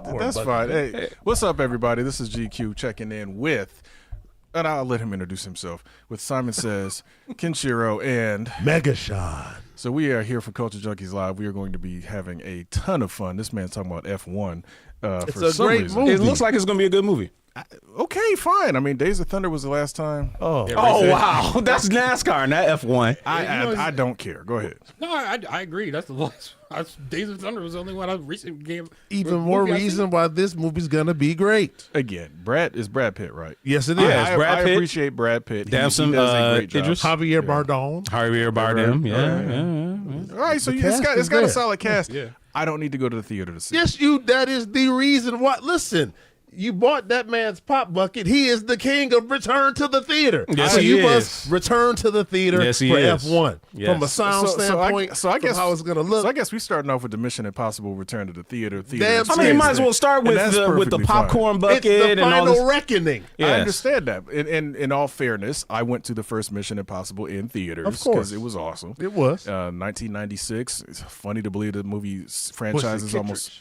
popcorn. That's fine. Hey, what's up, everybody? This is GQ checking in with, and I'll let him introduce himself, with Simon Says, Kenshiro, and Megashon. So we are here for Culture Junkies Live. We are going to be having a ton of fun. This man's talking about F1 It's for a some great reason. movie. It looks like it's going to be a good movie. Okay, fine. I mean, Days of Thunder was the last time. Oh, Oh, wow. That's NASCAR, not F1. I don't care. Go ahead. No, I agree. That's the last. Days of Thunder was the only one I recently gave. even more reason why this movie's gonna be great. Again, Brad Pitt, right? Yes, it is. Yeah, it's Brad I Pitt. appreciate Brad Pitt. Damn, He does a great job. Idris. Javier Bardem. Javier Bardem. Yeah. All right, so The it's cast got is a there. solid cast. Yeah. I don't need to go to the theater to see it. Yes, that is the reason why. Listen, you bought that man's pop bucket. He is the king of return to the theater. Yes, so he you is. must return to the theater Yes, he for is. F1 Yes. from a sound standpoint. I guess from how it's gonna look. So I guess we starting off with the Mission Impossible Return to the Theater. Damn I mean, you might as well start with that's the perfectly fine. popcorn it's bucket the and all final this. reckoning. Yes. I understand that. In all fairness, I went to the first Mission Impossible in theaters. Of course. Because it was awesome. It was. 1996. It's funny to believe the movie franchise is almost.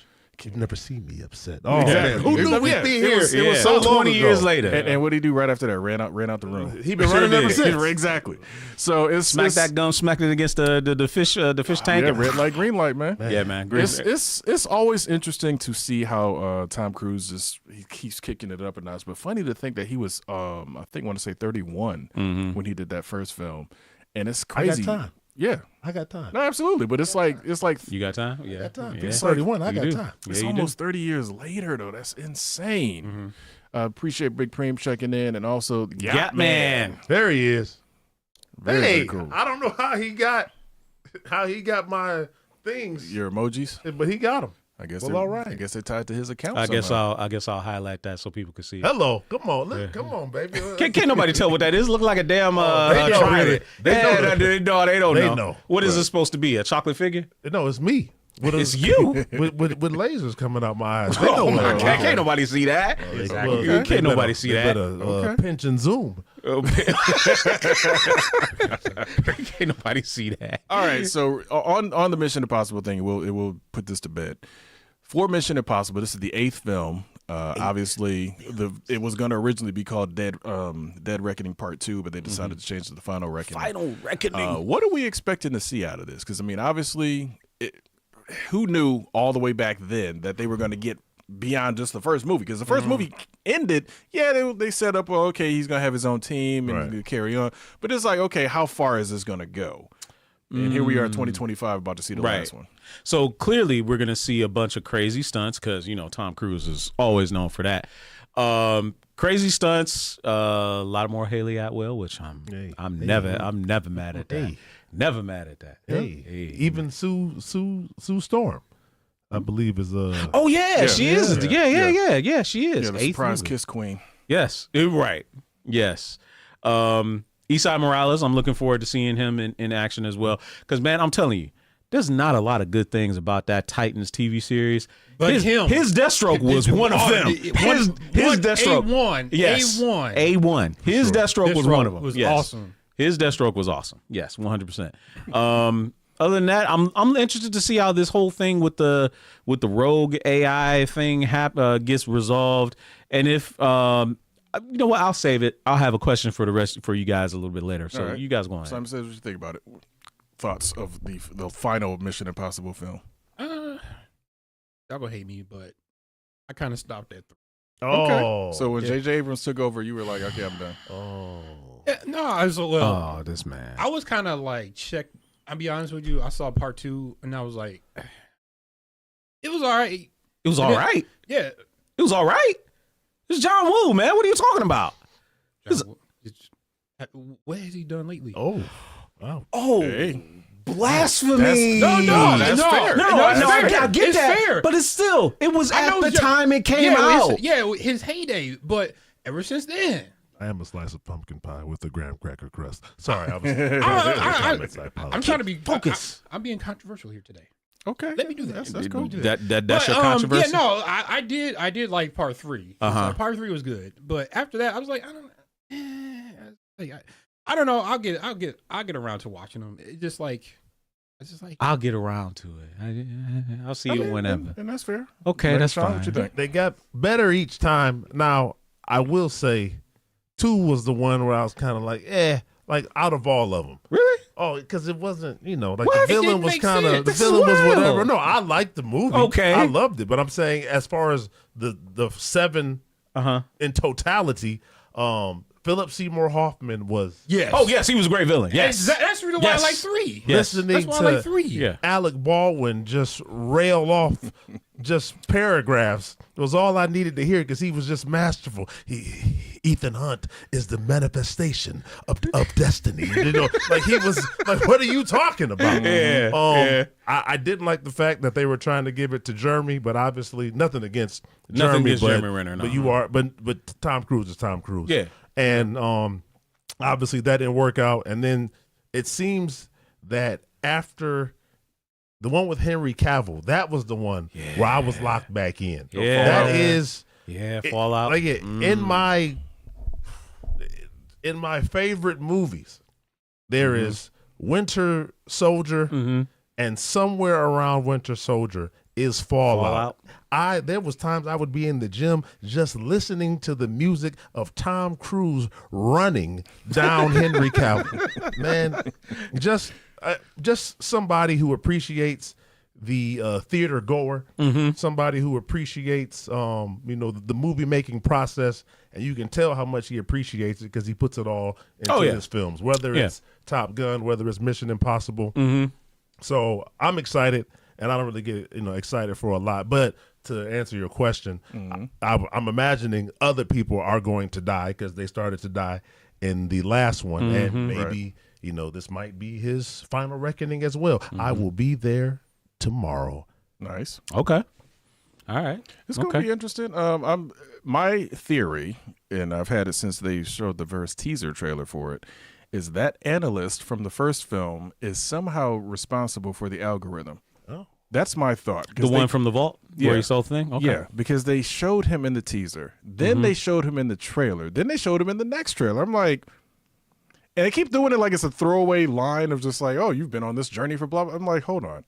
You've never seen me upset. Oh, Exactly. man. Who knew we'd Yeah. be It here? was Yeah. so long 20 ago. years later. And what did he do right after that? Ran out the room. He been running ever did. since. Exactly. So it's Smack that gun, smack it against the fish tank. Yeah, red light, green light, man. Yeah, man. It's always interesting to see how Tom Cruise he keeps kicking it up a notch. But funny to think that he was I want to say 31 when he did that first film, and it's I got crazy. time. Yeah, I got time. no, absolutely. But it's like You got time? Yeah. I got time. Yeah. He's 31. I You got do. time. it's Yeah, you almost 30 years later though. That's insane. Appreciate Big Preem checking in, and also Yacht Man. There he is. Very, Hey, very cool. I don't know how he got my things, Your emojis. but he got them. I guess. Well, they're- all right. I guess they're tied to his account. I guess somehow. I'll highlight that so people can see it. Hello, come on, come on, baby. Can't nobody tell what that is. Look like a damn they know, chocolate. really. They know. They don't They know. know. What is it supposed to be? A chocolate figure? No, it's me. It's you. with lasers coming out my eyes. They know Oh what my it is. God! Can't nobody see that? Well, Can't they nobody better- see they that. better, pinch and zoom. Can't nobody see that. All right, so on the Mission Impossible thing, it will put this to bed. For Mission Impossible, this is the 8th film. Obviously, it was going to originally be called Dead Reckoning Part 2, but they decided to change it to the Final Reckoning. Final Reckoning. What are we expecting to see out of this? Because I mean, obviously, who knew all the way back then that they were going to get beyond just the first movie? Because the first movie ended, they set up, well, okay, he's going to have his own team and Right. carry on. But it's like, okay, how far is this going to go? And here we are, 2025, about to see the last one. So clearly, we're going to see a bunch of crazy stunts because Tom Cruise is always known for that. Crazy stunts, a lot more Haley Atwell, which I'm never mad at that. Hey. Never mad at that. Hey, even Sue Storm, I believe is Oh yeah, she is. Yeah, she is. Yeah, the 8th surprise movie. kiss queen. Yes, right. Yes. Esai Morales, I'm looking forward to seeing him in action as well. Because, man, I'm telling you, there's not a lot of good things about that Titans TV series. But his Deathstroke was one of them. His Deathstroke. A1. Yes. A1. A1. His Deathstroke was one of them. Was Yes. awesome. His Deathstroke was awesome. Yes, 100%. Other than that, I'm interested to see how this whole thing with the rogue AI thing gets resolved, and if you know what, I'll save it. I'll have a question for you guys a little bit later. So All right. you guys go on. Simon says, what you think about it? Thoughts of the final Mission Impossible film? Y'all gonna hate me, but I kind of stopped at 3. Oh, So when J.J. Abrams took over, you were like, okay, I'm done. Yeah, no, I was Oh, this man. I was kind of like checked. I'll be honest with you. I saw part 2, and I was like, it was all right. It was all right. Yeah. It was all right. It's John Woo, man. What are you talking about? What has he done lately? oh, wow. Oh, Hey. blasphemy. That's fair. I get It's that. fair. But it's still, it was I at know the it's- time it came yeah, out. his heyday. But ever since then, I am a slice of pumpkin pie with a graham cracker crust. Sorry, I was. I apologize. I'm trying to be Focus. I'm being controversial here today. Okay. Let me do that. That's Let me cool. do that. That's your controversy. Yeah, no, I did like part 3. Uh-huh. So part 3 was good, but after that, I was like, I don't know. I'll get around to watching them. It's just like It's just like I'll get around to it. I'll see it whenever. And that's fair. Okay, that's Sean, fine. what you think? they got better each time. Now, I will say 2 was the one where I was kind of like, like out of all of them. Really? Oh, because it wasn't, like What? the It villain didn't was make kind of, sense. the This is villain was wild. whatever. No, I liked the movie. Okay. I loved it. But I'm saying as far as the 7 in totality, Philip Seymour Hoffman was Oh, yes, he was a great villain. Yes. That's the reason why I Yes. like 3. Yes. listening That's why to I like 3. Yeah. Alec Baldwin just rail off just paragraphs. It was all I needed to hear because he was just masterful. Ethan Hunt is the manifestation of destiny. Like he was like, what are you talking about? I didn't like the fact that they were trying to give it to Jeremy, but obviously nothing against Jeremy. Jeremy Renner, no. But you are, but Tom Cruise is Tom Cruise. Yeah. And obviously that didn't work out. And then it seems that after the one with Henry Cavill, that was the one where I was locked back in. Yeah. That is Fallout. in my favorite movies, there is Winter Soldier, and somewhere around Winter Soldier is Fallout. There was times I would be in the gym just listening to the music of Tom Cruise running down Henry Cavill. Man, just somebody who appreciates the theater goer, somebody who appreciates the movie making process, and you can tell how much he appreciates it because he puts it all into his films, whether it's Top Gun, whether it's Mission Impossible. So I'm excited, and I don't really get excited for a lot, but to answer your question, I'm imagining other people are going to die because they started to die in the last one, and maybe this might be his final reckoning as well. I will be there tomorrow. Nice. Okay. All right. It's going to be interesting. My theory, and I've had it since they showed the first teaser trailer for it, is that analyst from the first film is somehow responsible for the algorithm. Oh. That's my thought. The one from the vault where he saw the thing? Okay. Yeah, because they showed him in the teaser. Then they showed him in the trailer. Then they showed him in the next trailer. I'm like, and they keep doing it like it's a throwaway line of just like, oh, you've been on this journey for blah, blah. I'm like, hold on.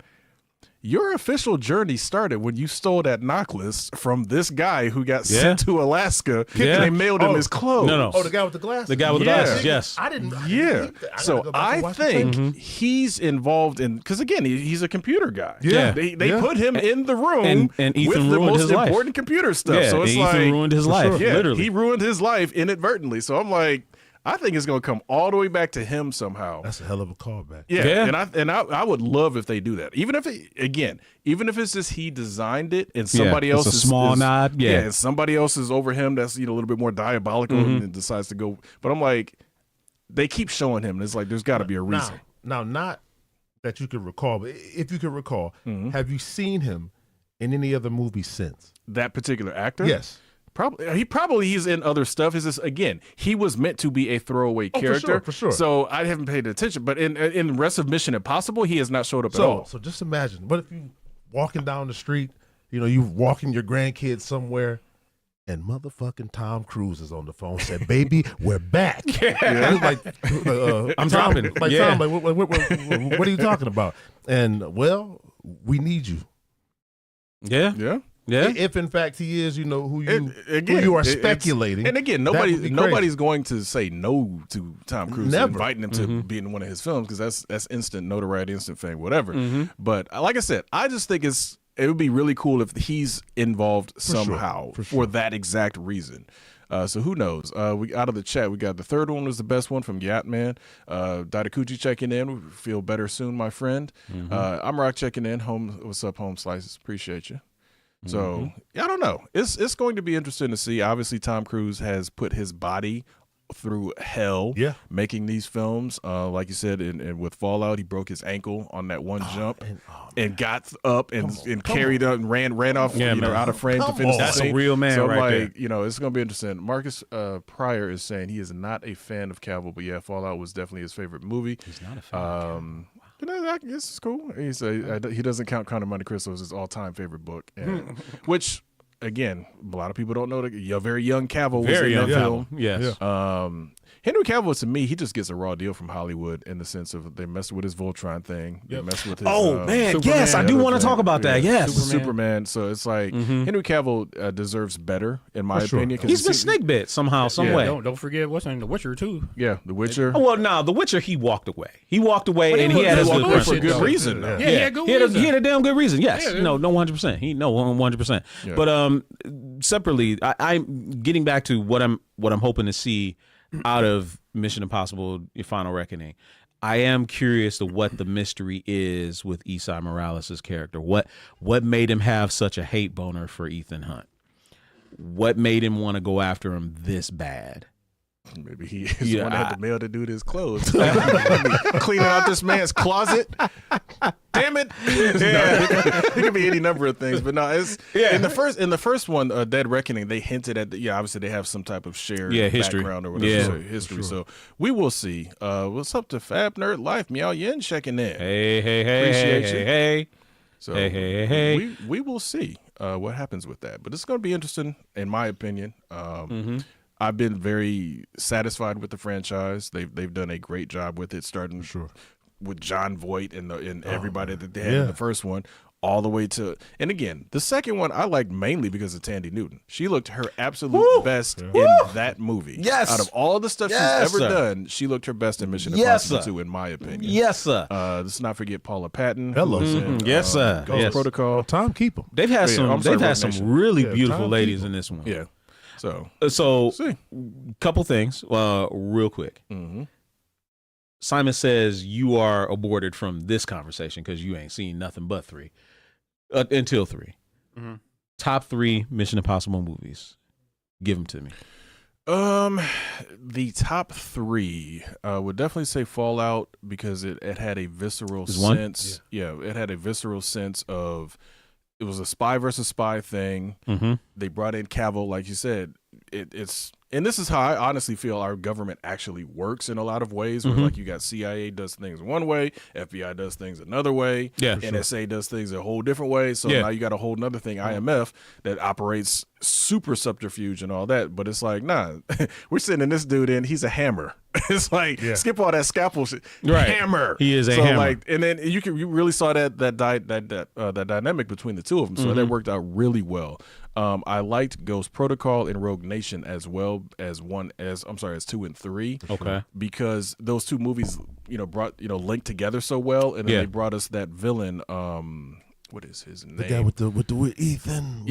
Your official journey started when you stole that necklace from this guy who got sent to Alaska and they mailed him his clothes. No. Oh, the guy with the glasses? The guy with the glasses, yes. I didn't. Yeah. So I think think he's involved in, because again, he's a computer guy. Yeah. They put him in the room and Ethan with the ruined most his life. important computer stuff. Yeah, So it's and like, Ethan ruined his life, yeah, literally. he ruined his life inadvertently. So I'm like, I think it's going to come all the way back to him somehow. that's a hell of a callback. Yeah. And I would love if they do that. Even if it's just he designed it and somebody else it's a is small nod. Yeah. and somebody else is over him that's a little bit more diabolical and decides to go. But I'm like, they keep showing him, and it's like there's got to be a reason. Now, not that you can recall, but if you can recall, have you seen him in any other movie since? That particular actor, Yes. He's in other stuff. Is this again? He was meant to be a throwaway character, for sure. So I haven't paid attention. But in the rest of Mission Impossible, he has not showed up at all. So just imagine, what if you walking down the street, you walking your grandkids somewhere, and motherfucking Tom Cruise is on the phone, said, "Baby, we're back." Yeah. Like, I'm Tom, dropping. Like Yeah. Tom, like, what are you talking about? And well, we need you. Yeah. Yeah. If in fact he is, who you are speculating. And again, that would be crazy. nobody's going to say no to Tom Cruise Never. inviting him to be in one of his films because that's instant notoriety, instant fame, whatever. But like I said, I just think it would be really cool if he's involved somehow for that exact reason. So who knows? We out of the chat, we got the third one was the best one from Yatman. Dadakuchi checking in. We feel better soon, my friend. I'm Rock checking in. What's up, Home Slices? Appreciate you. So I don't know. It's going to be interesting to see. Obviously, Tom Cruise has put his body through hell making these films. Like you said, and with Fallout, he broke his ankle on that one jump and got up and carried up and ran off out of frame to finish the That's scene. a real man so right there. it's going to be interesting. Marcus Pryor is saying he is not a fan of Cavill, but yeah, Fallout was definitely his favorite movie. He's not a fan of Cavill. I guess it's cool. He doesn't count Count of Monte Cristo as his all-time favorite book, which again, a lot of people don't know that a very young Cavill was in that film. Yes. Henry Cavill, to me, he just gets a raw deal from Hollywood in the sense of they messed with his Voltron thing. They messed with his man, Superman, yes, I do want to talk about that. Yes, Superman. So it's like Henry Cavill deserves better, in my opinion. He's been snake bit somehow, some way. Don't forget what's in The Witcher too. Yeah, The Witcher. Oh, well, no, The Witcher, he walked away. He walked away, and he had his good for good reason. Yeah, he had good reason. He had a damn good reason. Yes, Yeah, no, 100%. 100%. Yeah. But separately, I'm getting back to what I'm hoping to see out of Mission Impossible: Final Reckoning. I am curious to what the mystery is with Esai Morales' character. What made him have such a hate boner for Ethan Hunt? What made him want to go after him this bad? Maybe he is the one that had the mail to do his clothes. Cleaning out this man's closet. Damn it! Yeah. It could be any number of things, but no, it's in the first one, Dead Reckoning. They hinted at obviously they have some type of shared history. background or whatever, history. So we will see. What's up to Fab Nerd Life? Meow Yin checking in. Hey, Appreciate you. hey. So Hey. we will see what happens with that, but it's going to be interesting, in my opinion. I've been very satisfied with the franchise. They've done a great job with it, starting with John Voight and everybody that they had in the first one, all the way to, and again, the second one I liked mainly because of Tandy Newton. She looked her absolute best in that movie. Yes. Out of all the stuff she's ever done, she looked her best in Mission Impossible 2, in my opinion. Yes, sir. Let's not forget Paula Patton. Hello. Yes, sir. Ghost Protocol. Time keep them. They've had some really beautiful Time ladies people. in this one. Yeah. So See. couple things, real quick. Simon says you are aborted from this conversation because you ain't seen nothing but 3 until 3. Top 3 Mission Impossible movies. Give them to me. The top 3 would definitely say Fallout because it had a visceral sense. Yeah, it had a visceral sense of. It was a spy versus spy thing. They brought in Cavill, like you said. It's and this is how I honestly feel our government actually works in a lot of ways. Where like you got CIA does things one way, FBI does things another way, NSA does things a whole different way. So now you got a whole nother thing, IMF, that operates super subterfuge and all that. But it's like, nah, we're sending this dude in. He's a hammer. It's like skip all that scalpel shit. Right. Hammer. He is a hammer. Like, and then you really saw that dynamic between the two of them. So that worked out really well. I liked Ghost Protocol and Rogue Nation as well as 2 and 3. Okay. Because those two movies, brought linked together so well, and then they brought us that villain. What is his name? The guy with the Ethan.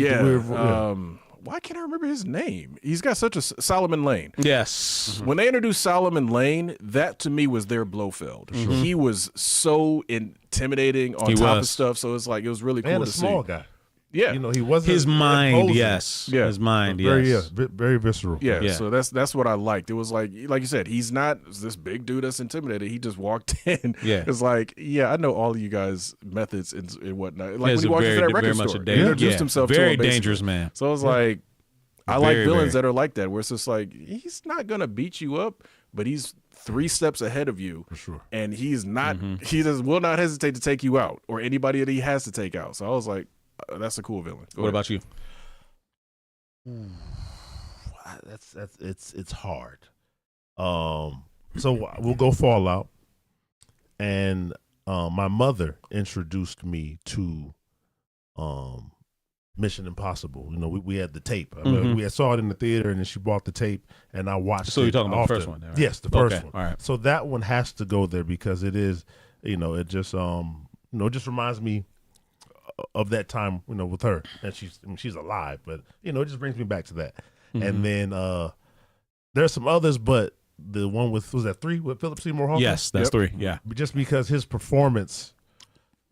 Why can't I remember his name? He's got such a Solomon Lane. Yes. When they introduced Solomon Lane, that to me was their Blofeld. He was so intimidating on top of stuff. So it's like it was really cool and to a small see. guy. Yeah, he wasn't his mind. imposing. Yes. Yeah. His mind. Very, yes. very visceral. Yeah, so that's what I liked. It was like you said, he's not this big dude that's intimidated. He just walked in. Yeah, it's like, I know all of you guys' methods and whatnot. Like when he walked into that record store, he introduced himself very to him, dangerous man. So I was like, I like villains that are like that, where it's just like he's not gonna beat you up, but he's 3 steps ahead of you, for sure, and he's not. He will not hesitate to take you out or anybody that he has to take out. So I was like, that's a cool villain. What about you? It's hard. So we'll go Fallout, and my mother introduced me to Mission Impossible. We had the tape. We saw it in the theater, and then she bought the tape, and I watched. So you're talking about the first one, right? Yes, the first one. All right. So that one has to go there because it is, it just it just reminds me of that time, with her, and she's alive, but it just brings me back to that. And then there's some others, but the one was that 3 with Philip Seymour Hoffman? Yes, that's 3. Yeah, just because his performance,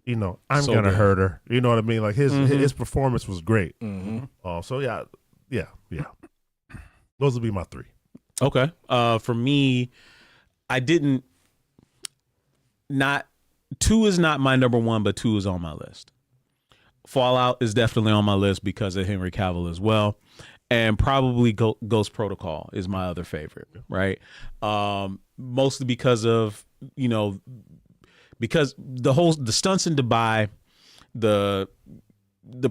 I'm so gonna good. hurt her. You know what I mean? Like his performance was great. So yeah. Those would be my 3. Okay. For me, I didn't. 2 is not my number 1, but 2 is on my list. Fallout is definitely on my list because of Henry Cavill as well, and probably Ghost Protocol is my other favorite, right? Mostly because of because the stunts in Dubai, the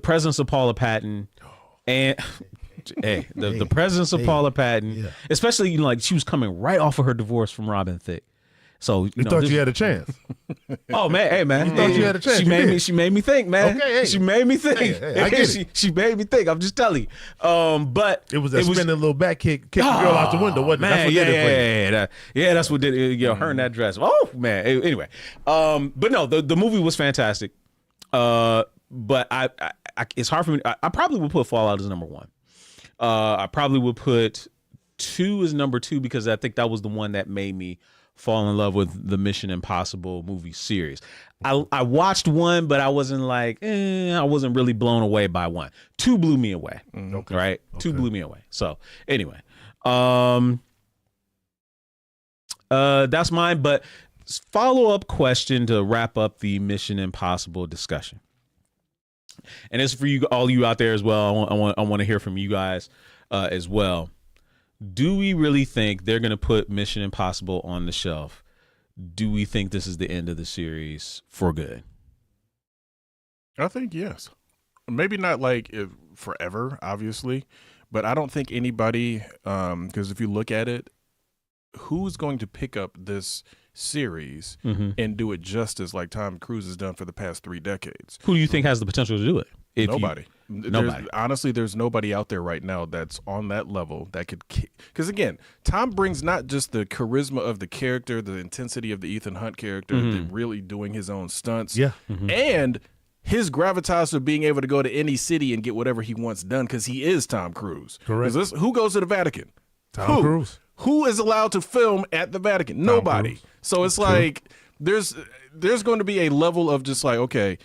presence of Paula Patton, and Hey, the presence of Paula Patton, especially like she was coming right off of her divorce from Robin Thicke. So you thought you had a chance. Oh man, hey man, you thought you had a chance. She made me think, man. Okay, hey. She made me think. Hey, I get it. She made me think. I'm just telling you. But it was that spinning little back kick the girl out the window, wasn't it? Man, That's what did it for you. That's what did it. Her in that dress. Oh man. Anyway, but no, the movie was fantastic. But I it's hard for me. I probably would put Fallout as number 1. I probably would put 2 as number 2 because I think that was the one that made me fall in love with the Mission Impossible movie series. I watched 1, but I wasn't like, I wasn't really blown away by 1. 2 blew me away. Okay. Right? 2 blew me away. So anyway, that's mine. But follow-up question to wrap up the Mission Impossible discussion. And it's for you, all you out there as well. I want to hear from you guys as well. Do we really think they're going to put Mission Impossible on the shelf? Do we think this is the end of the series for good? I think yes. Maybe not like forever, obviously, but I don't think anybody, because if you look at it, who's going to pick up this series and do it justice like Tom Cruise has done for the past 3 decades? Who do you think has the potential to do it? Nobody. Honestly, there's nobody out there right now that's on that level that could. Because again, Tom brings not just the charisma of the character, the intensity of the Ethan Hunt character, the really doing his own stunts, and his gravitas of being able to go to any city and get whatever he wants done because he is Tom Cruise. Correct. Who goes to the Vatican? Tom Cruise. Who is allowed to film at the Vatican? Nobody. So it's like there's going to be a level of just like, okay,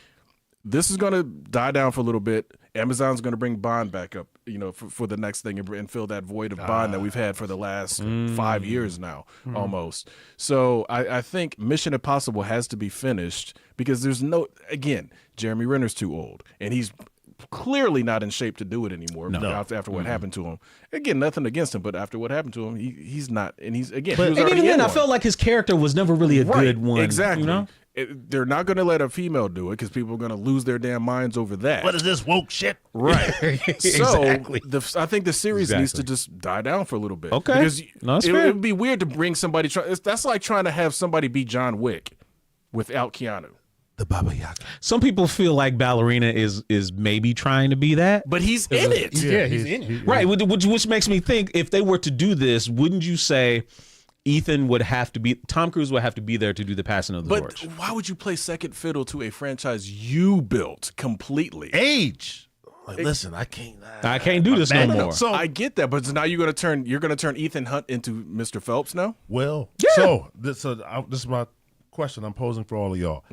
this is going to die down for a little bit. Amazon's going to bring Bond back up, for the next thing and fill that void of Bond that we've had for the last 5 years now, almost. So I think Mission Impossible has to be finished because again, Jeremy Renner's too old, and he's clearly not in shape to do it anymore after what happened to him. Again, nothing against him, but after what happened to him, he's not, and he's again. But, and even then, I felt like his character was never really a good one. Exactly. They're not going to let a female do it because people are going to lose their damn minds over that. What is this woke shit? Right. Exactly. So I think the series needs to just die down for a little bit. Okay. Because it would be weird to bring somebody. That's like trying to have somebody be John Wick without Keanu. The Baba Yaga. Some people feel like Ballerina is maybe trying to be that, but he's in it. Yeah, he's in it. Right. Which makes me think, if they were to do this, wouldn't you say Tom Cruise would have to be there to do the passing of the torch? But why would you play second fiddle to a franchise you built completely? Age. Like, listen, I can't do this no more. So I get that, but now you're going to turn Ethan Hunt into Mr. Phelps now? Well, so this is my question I'm posing for all of y'all.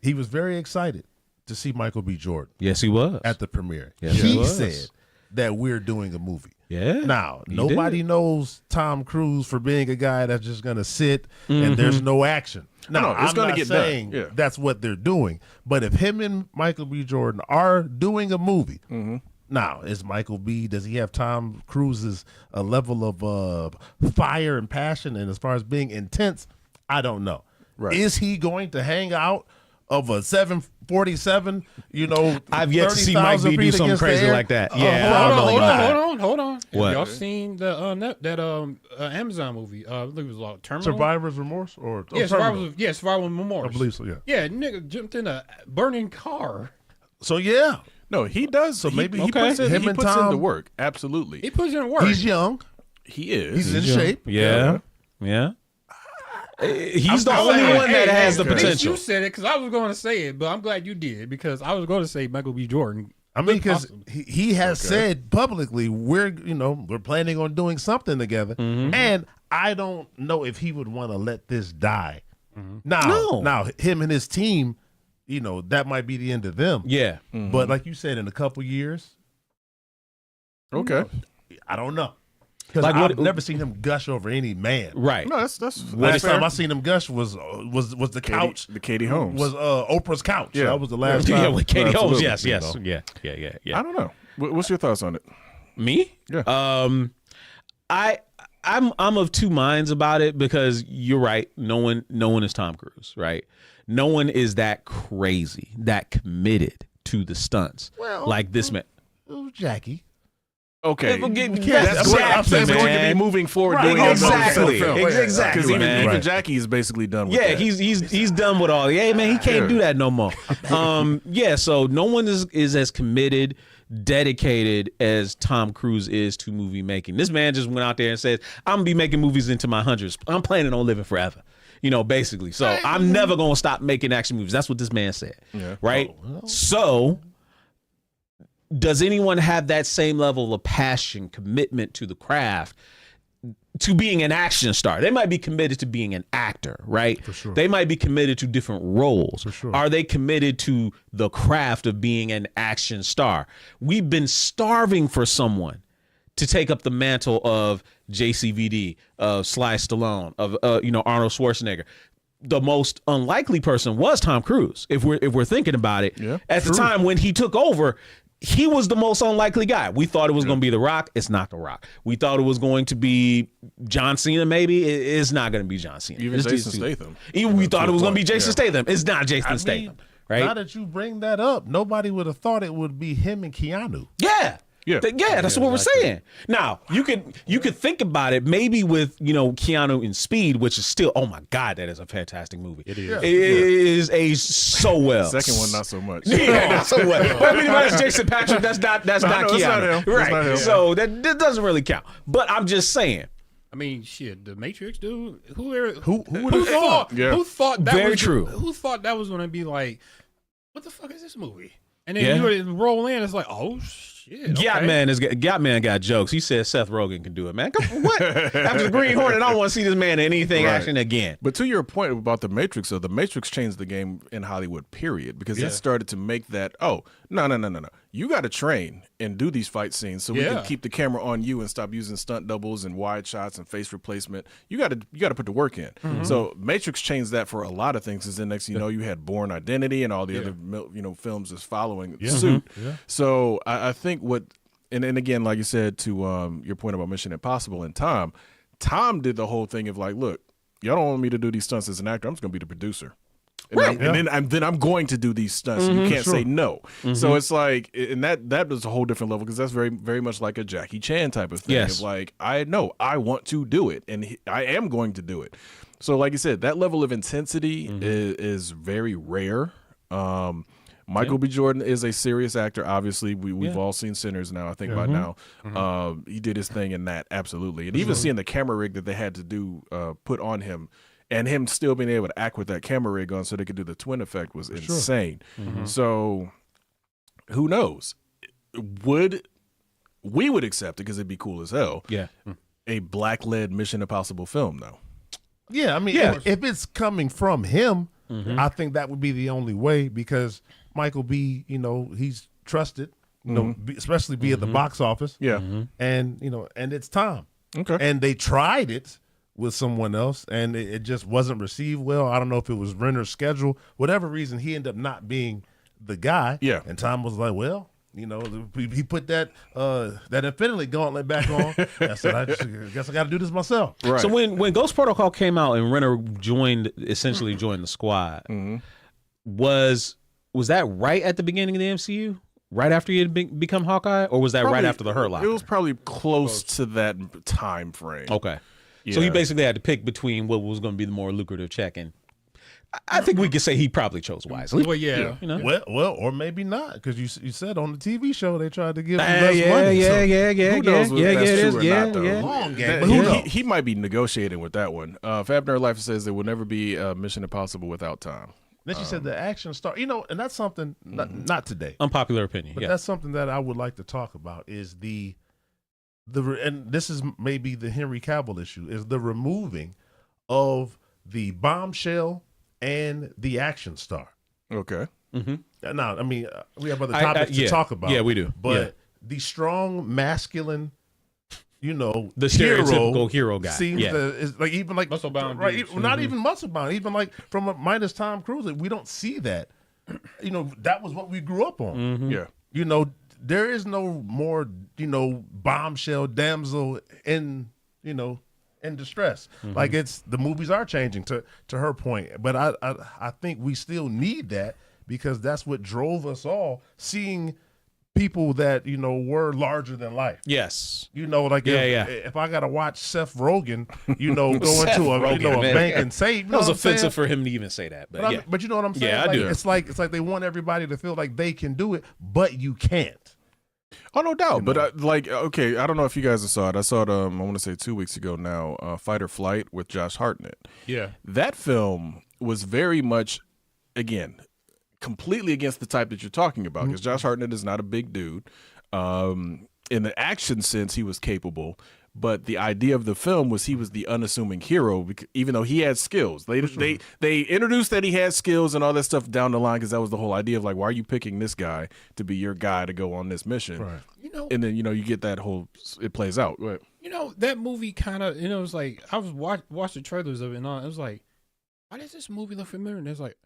He was very excited to see Michael B. Jordan. Yes, he was. At the premiere. Yes, he said that we're doing a movie. Yeah. Now, nobody knows Tom Cruise for being a guy that's just going to sit and there's no action. Now, it's going to get saying done. Yeah. That's what they're doing. But if him and Michael B. Jordan are doing a movie, now, does he have Tom Cruise's level of fire and passion? And as far as being intense, I don't know. Right. Is he going to hang out of a 747, I've yet to see Mike B do something crazy like that. Yeah. Hold on. What? Y'all seen the Amazon movie? I believe it was Terminal. Survivor's Remorse Survival Remorse. I believe so, yeah. Yeah, nigga jumped in a burning car. So yeah. No, he does. So maybe he puts in Tom the work. Absolutely. He puts in work. He's young. He is. He's in shape. Yeah. He's the only one that has the potential. You said it because I was going to say it, but I'm glad you did because I was going to say Michael B. Jordan. I mean, because he has said publicly we're planning on doing something together, and I don't know if he would want to let this die. Now him and his team, that might be the end of them. Yeah, but like you said, in a couple years, okay, I don't know. Because I've never seen him gush over any man. Right. No, that's last time I seen him gush was the couch. The Katie Holmes. Was Oprah's couch. Yeah. That was the last time. Yeah, with Katie Holmes. Absolutely. Yes. Yeah. I don't know. What's your thoughts on it? Me? Yeah. I'm of two minds about it because you're right. No one is Tom Cruise, right? No one is that crazy, that committed to the stunts like this man. It was Jackie. Okay, That's that's going to be moving forward. Right. Doing Exactly. film. Exactly. Because man. even Jackie is basically done with Yeah, that. he's done with all. Hey man, he can't do that no more. Yeah, so no one is as committed, dedicated as Tom Cruise is to movie making. This man just went out there and said, "I'm gonna be making movies into my hundreds. I'm planning on living forever." Basically. So I'm never gonna stop making action movies. That's what this man said. Yeah. Right. So. Does anyone have that same level of passion, commitment to the craft, to being an action star? They might be committed to being an actor, right? For sure. They might be committed to different roles. For sure. Are they committed to the craft of being an action star? We've been starving for someone to take up the mantle of JCVD, of Sly Stallone, of Arnold Schwarzenegger. The most unlikely person was Tom Cruise, if we're thinking about it. Yeah, At the time when he took over, he was the most unlikely guy. We thought it was going to be The Rock. It's not The Rock. We thought it was going to be John Cena, maybe. It's not going to be John Cena. Even Jason Statham. We thought it was going to be Jason Statham. It's not Jason Statham, right? Now that you bring that up, nobody would have thought it would be him and Keanu. Yeah. Yeah. That's what we're saying. Now, you could think about it maybe with, Keanu in Speed, which is still, oh my God, that is a fantastic movie. It is. It is aged so well. The second one, not so much. Yeah, not so well. But I mean, that's Jason Patrick. That's not Keanu. It's not him. Right. It's not him. So that doesn't really count. But I'm just saying. I mean, shit, the Matrix, dude. Who would have thought? Yeah. Who thought that Very was true. Who thought that was going to be like, what the fuck is this movie? And then you would roll in, it's like, oh shit. Okay. Yachtman got jokes. He said Seth Rogen can do it, man. What? After the Green Hornet, I don't want to see this man in anything action again. But to your point about the Matrix, though, the Matrix changed the game in Hollywood, period, because it started to make that, no. You got to train and do these fight scenes so we can keep the camera on you and stop using stunt doubles and wide shots and face replacement. You got to put the work in. Mm-hmm. So Matrix changed that for a lot of things. Because then next, you had Bourne Identity and all the other, films is following suit. Mm-hmm. Yeah. So I think and again, like you said, to your point about Mission Impossible and Tom did the whole thing of like, look, y'all don't want me to do these stunts as an actor. I'm just going to be the producer. And then I'm going to do these stunts. Mm-hmm, you can't say no. Mm-hmm. So it's like, and that was a whole different level because that's very, very much like a Jackie Chan type of thing. Yes. Of like, I want to do it, and I am going to do it. So like you said, that level of intensity is very rare. Michael B. Jordan is a serious actor. Obviously, we've all seen Sinners now. I think by now, he did his thing in that, absolutely. And even seeing the camera rig that they had to do put on him. And him still being able to act with that camera rig on so they could do the twin effect was insane. Mm-hmm. So who knows? We would accept it because it'd be cool as hell. Yeah. A black-led Mission Impossible film, though. Yeah, I mean, if it's coming from him, I think that would be the only way because Michael B., he's trusted, especially via the box office. Yeah. And, and it's Tom. Okay. And they tried it with someone else, and it just wasn't received well. I don't know if it was Renner's schedule. Whatever reason, he ended up not being the guy. Yeah. And Tom was like, well, he put that Infinity Gauntlet back on. I said, I guess I got to do this myself. Right. So when Ghost Protocol came out and Renner essentially joined the squad, was that right at the beginning of the MCU? Right after he had become Hawkeye? Or was that right after the Hurt Locker? It was probably close to that time frame. Okay. Yeah. So he basically had to pick between what was going to be the more lucrative check, and I think we could say he probably chose wisely. Well, yeah. Well, or maybe not, because you said on the TV show they tried to give him less money. Who knows if that's true or not, though. Long game. But who knows? He might be negotiating with that one. Fab Nerd Life says there will never be Mission Impossible without Tom. Then she said the action star, and that's something, not today. Unpopular opinion, but that's something that I would like to talk about is and this is maybe the Henry Cavill issue, is the removing of the bombshell and the action star. Okay. Mm-hmm. Now, I mean, we have other topics to talk about. Yeah, we do. But the strong, masculine, the stereotypical hero guy seems is like even like muscle bound, right? Not even muscle bound. Even like from minus Tom Cruise, we don't see that. That was what we grew up on. Mm-hmm. Yeah. There is no more, bombshell damsel in distress. Mm-hmm. Like the movies are changing to her point. But I think we still need that because that's what drove us all seeing people that were larger than life. Yes. Like if I gotta watch Seth Rogen, go into a Rogen, man. bank and say That was offensive for him to even say that. But, but you know what I'm saying? Yeah, I do. It's like they want everybody to feel like they can do it, but you can't. Oh, no doubt. But okay, I don't know if you guys saw it. I saw it. I want to say 2 weeks ago now. Fight or Flight with Josh Hartnett. Yeah, that film was very much, again, completely against the type that you're talking about, because Josh Hartnett is not a big dude. In the action sense, he was capable, but the idea of the film was he was the unassuming hero, even though he had skills. They introduced that he had skills and all that stuff down the line, because that was the whole idea of like, why are you picking this guy to be your guy to go on this mission? Right. And then you get that whole, it plays out. Right. That movie kind of, it was like, I was watching trailers of it, and it was like, why does this movie look familiar? And it's like,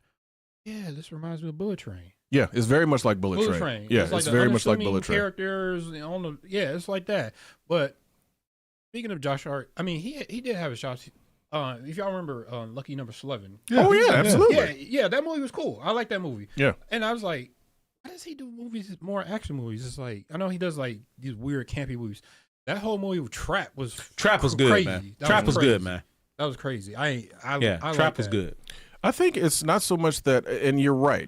yeah, this reminds me of Bullet Train. Yeah, it's very much like Bullet Train. Yeah, it's very much like Bullet Train. Characters it's like that. But speaking of Josh Hart, I mean, he did have a shot. If y'all remember, Lucky Number 11. Yeah. Oh yeah, absolutely. Yeah, that movie was cool. I like that movie. Yeah, and I was like, why does he do movies, more action movies? It's like, I know he does like these weird campy movies. That whole movie with Trap was good, crazy. man. Trap was good, man. That was crazy. I Trap was good. I think it's not so much that, and you're right.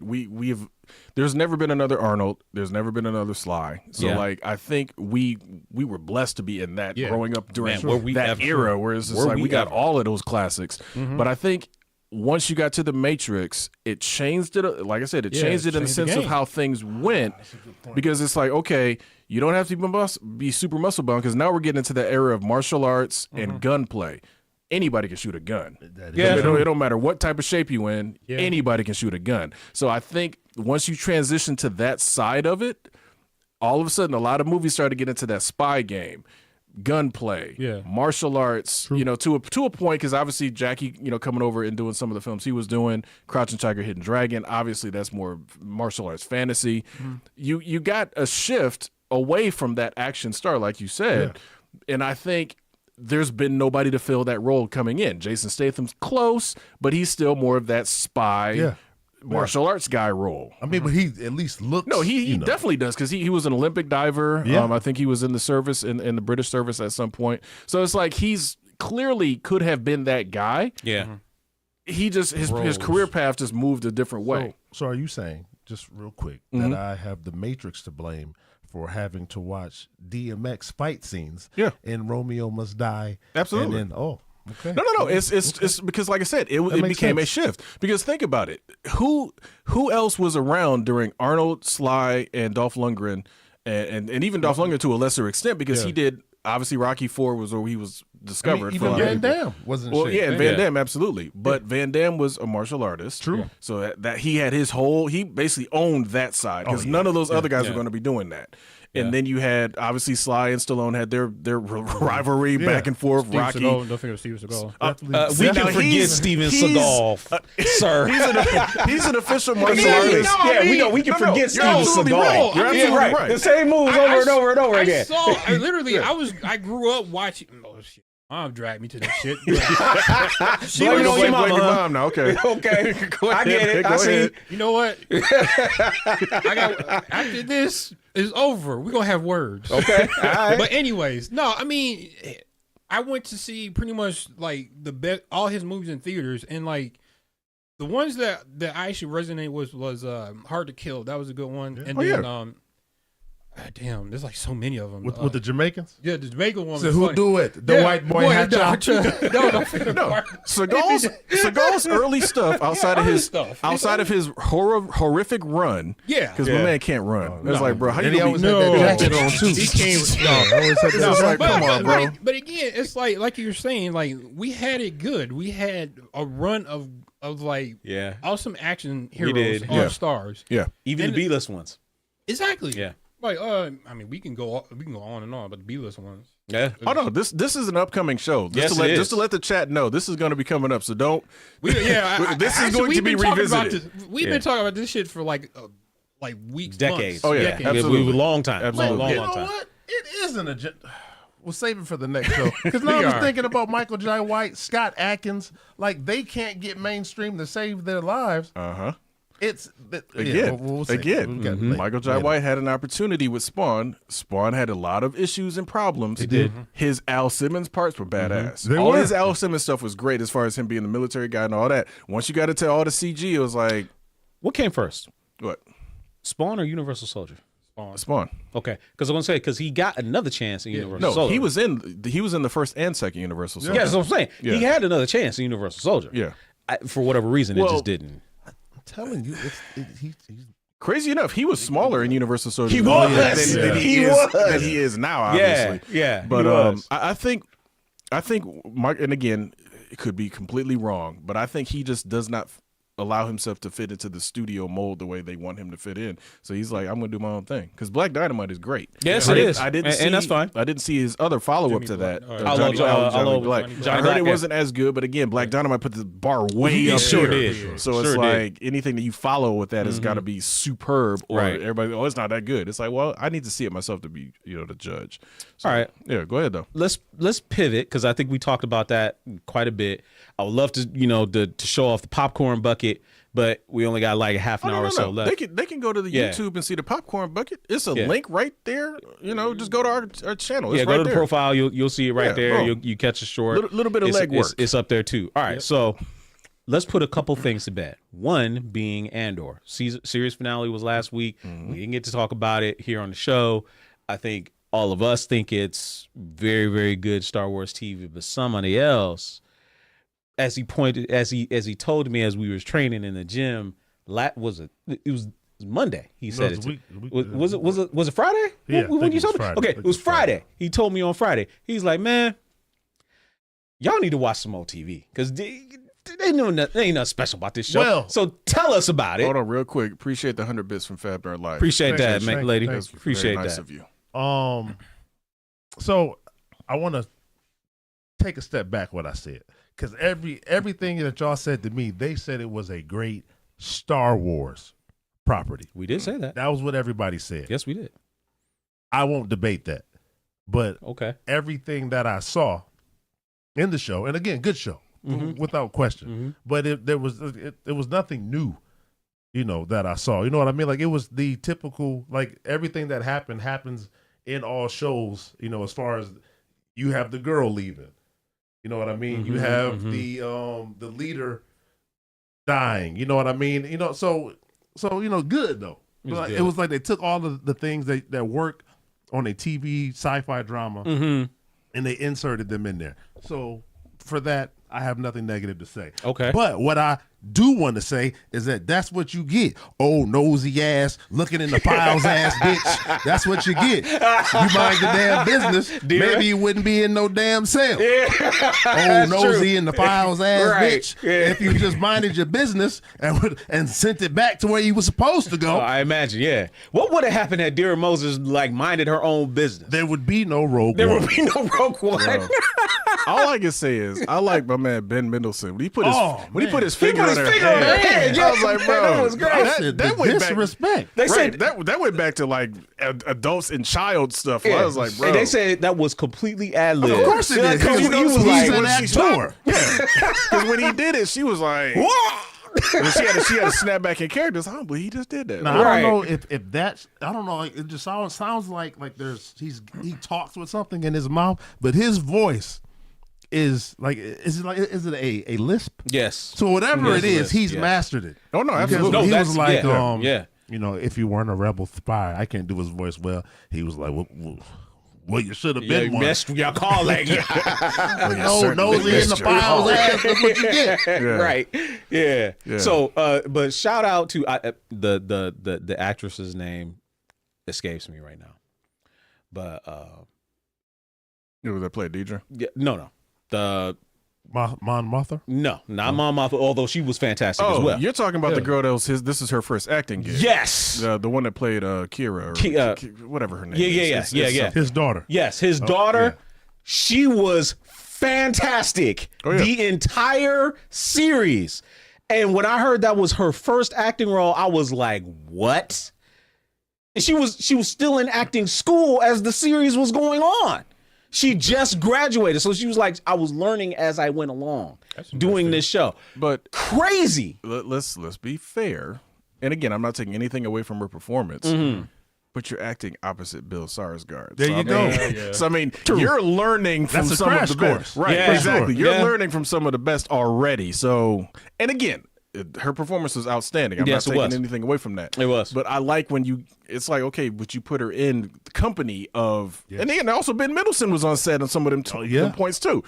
There's never been another Arnold. There's never been another Sly. So I think we were blessed to be in that growing up during that era, where it's just like we got all of those classics. Mm-hmm. But I think once you got to the Matrix, it changed it. Like I said, it changed it in the sense of how things went, because it's like, okay, you don't have to be super muscle bound, because now we're getting into the era of martial arts and gunplay. Anybody can shoot a gun. It don't matter what type of shape you in. Yeah. Anybody can shoot a gun. So I think once you transition to that side of it, all of a sudden a lot of movies start to get into that spy game, gunplay, martial arts. True. To a point, because obviously Jackie, coming over and doing some of the films he was doing, Crouching Tiger, Hidden Dragon. Obviously that's more martial arts fantasy. Mm-hmm. You got a shift away from that action star, like you said, and I think there's been nobody to fill that role coming in. Jason Statham's close, but he's still more of that spy martial arts guy role. I mean, but he at least looks. No, he definitely does, because he was an Olympic diver. Yeah. I think he was in the service, in the British service at some point. So it's like he's clearly could have been that guy. Yeah. He just, his career path just moved a different way. So are you saying, just real quick, that I have the Matrix to blame for having to watch DMX fight scenes in Romeo Must Die? Absolutely. And then, okay. No. It's because, like I said, it became a shift. Because think about it. Who else was around during Arnold, Sly, and Dolph Lundgren, and even Dolph Lundgren to a lesser extent, because he did, obviously Rocky IV was where he was discovered. Even Van Damme wasn't. Well, and Van Damme, absolutely. But Van Damme was a martial artist. True. So that he had he basically owned that side, because none of those other guys were going to be doing that. And then you had, obviously, Sly and Stallone had their rivalry back and forth. Steve Rocky. Seagal, don't forget Steven Seagal. We can forget Steven Seagal, sir. He's an official martial artist. We can forget Steven Seagal. You're absolutely right. The same moves over and over and over again. I grew up watching. Oh shit. Mom dragged me to that shit. She was on your mama. Now. Okay. Okay. I get it. I see. You know what? After this is over, we're gonna have words. Okay. All right. But anyways, no, I mean, I went to see pretty much like all his movies in theaters, and like the ones that I actually resonate with was Hard to Kill. That was a good one. And then damn, there's like so many of them. With the Jamaicans? Yeah, the Jamaican one. So who do it? The white boy hat No. Seagal's early stuff outside of his horrific run. Yeah, because my man can't run. It's like, bro, how you he always had that jacket on too. He came. Come on, bro. But again, it's like you're saying, like we had it good. We had a run of like awesome action heroes, all stars. Yeah, even the B-list ones. Exactly. Yeah. Like, I mean, we can go on and on, but the B-list ones. Yeah. Oh no, this is an upcoming show. Just to let the chat know, this is going to be coming up. So don't. This is going to be revisited. We've been talking about this shit for like weeks, decades. Months. Oh yeah, decades. absolutely, long time. Absolutely. Long time. What? It isn't a. We'll save it for the next show. Because now I was thinking about Michael Jai White, Scott Adkins. Like, they can't get mainstream to save their lives. Again, Michael Jai White had an opportunity with Spawn. Spawn had a lot of issues and problems. He did. His Al Simmons parts were badass. They All were. his Al Simmons stuff was great as far as him being the military guy and all that. Once you got into all the CG, it was like, What came first, what? Spawn or Universal Soldier? Spawn. Okay, because I'm gonna say because he got another chance in Universal No, Soldier. he was in the first and second Universal Soldier. Yeah, that's what I'm saying. Yeah. He had another chance in Universal Soldier. Yeah. For whatever reason, it Well, just didn't. I'm telling you, he's Crazy enough, he was smaller in Universal Soldier He than was. than He is, was. than he is now, obviously. Yeah, But he was. I think Mark, and again, it could be completely wrong, but I think he just does not allow himself to fit into the studio mold the way they want him to fit in. So he's like, I'm going to do my own thing. Because Black Dynamite is great. Yes, I it didn't- is. I didn't And see, that's fine. I didn't see his other follow-up to that. Johnny Black. Johnny I heard Black, it yeah. wasn't as good, but again, Black Dynamite put the bar way up sure here. did. So it's Sure like anything that you follow with that has got to be superb, or Right. everybody, oh, it's not that good. It's like, well, I need to see it myself to be, the judge. So, All right. Yeah, go ahead though. Let's pivot because I think we talked about that quite a bit. I would love to to show off the popcorn bucket, but we only got like a half an hour or so left. They can go to the Yeah. YouTube and see the popcorn bucket. It's a Yeah. link right there. Just go to our channel. It's Yeah, go right to the there. profile. You'll see it right Yeah, there. boom. You catch a short. Little bit of It's- legwork. It's up there too. All right, so let's put a couple things to bed. One being Andor. Series finale was last week. We didn't get to talk about it here on the show. I think all of us think it's very, very good Star Wars TV, but somebody else, as he told me as we was training in the gym, it was Monday. He said it's it. a week- Was it Friday? Yeah, I When think you it was told me? Friday. I Okay, think it was Friday. He told me on Friday. He's like, man, y'all need to watch some more TV because there ain't nothing special about this show. Well- so tell us about it. Hold on, real quick. Appreciate the 100 bits from Fab Nerd Live. Appreciate that, Thank you, man, lady. thank you. Appreciate Very nice that. of you. So I want to take a step back what I said, because everything that y'all said to me, they said it was a great Star Wars property. We did say that. That was what everybody said. Yes, we did. I won't debate that, but Okay. everything that I saw in the show, and again, good show, without question. But it was nothing new, that I saw. You know what I mean? Like, it was the typical, like, everything that happens in all shows. As far as you have the girl leaving, you know what I mean. You have the leader dying. You know what I mean. So good though. It was like they took all of the things that work on a TV sci-fi drama, and they inserted them in there. So for that, I have nothing negative to say. Okay. But what I do want to say is that's what you get. Oh, nosy ass, looking in the files ass bitch. That's what you get. You mind your damn business. Maybe you wouldn't be in no damn cell. Oh, nosy in the files ass Right. bitch. If you just minded your business and sent it back to where you were supposed to go, I imagine, yeah. What would have happened had Dear Moses minded her own business? there would be no Rogue There One. would be no Rogue One. All I can say is I like my man Ben Mendelsohn. When he put his He finger put on his her finger on her head, head. I was like, bro, That was great. I said, that the went back. disrespect. They Right, said that went back to like adults and child stuff. yeah. I was like, bro, And they said that was completely ad lib. Of course it is. Because He he was was like, an when she actor. stopped- because when he did it, she was like, and she had to snap back in character. Oh, but he just did that. Now, Right. I don't know if that's, I don't know. Like, it just sounds like he talks with something in his mouth, but his voice is is it a lisp? yes. So whatever Yes, it is, lisp, he's yes. mastered it. Oh no, Because absolutely. No, he that's- was like, yeah. If you weren't a rebel spy, I can't do his voice well. He was like, well, you should have been one. Messed your calling. No, nosy in the files ass. That's what you get. Right. Yeah. Yeah. So, but shout out to the actress's name escapes me right now, but It was that play Deidre. yeah, no, the Mon Mothma? no, not Mom Mothma, although she was fantastic Oh, as well. you're talking about the girl that was this is her first acting gig. Yes. The one that played Kira or whatever her name Yeah, is. yeah, It's- yeah, it's yeah. something. His daughter. Yes, his daughter. yeah. She was fantastic yeah. the entire series. And when I heard that was her first acting role, I was like, "What?" And she was still in acting school as the series was going on. She just graduated, so she was like, "I was learning as I went along doing this show." But Crazy. let's be fair. and again, I'm not taking anything away from her performance, but you're acting opposite Bill Skarsgård. There you go. So I mean, you're learning from That's a some of crash the best, course. right? Yeah. Exactly. For You're Yeah. learning from some of the best already. So, and again, her performance was outstanding. I'm Yes, it not taking was. anything away from that. It was. But I like when it's like, okay, but you put her in the company of, and then also Ben Mendelsohn was on set on some of them, them points too.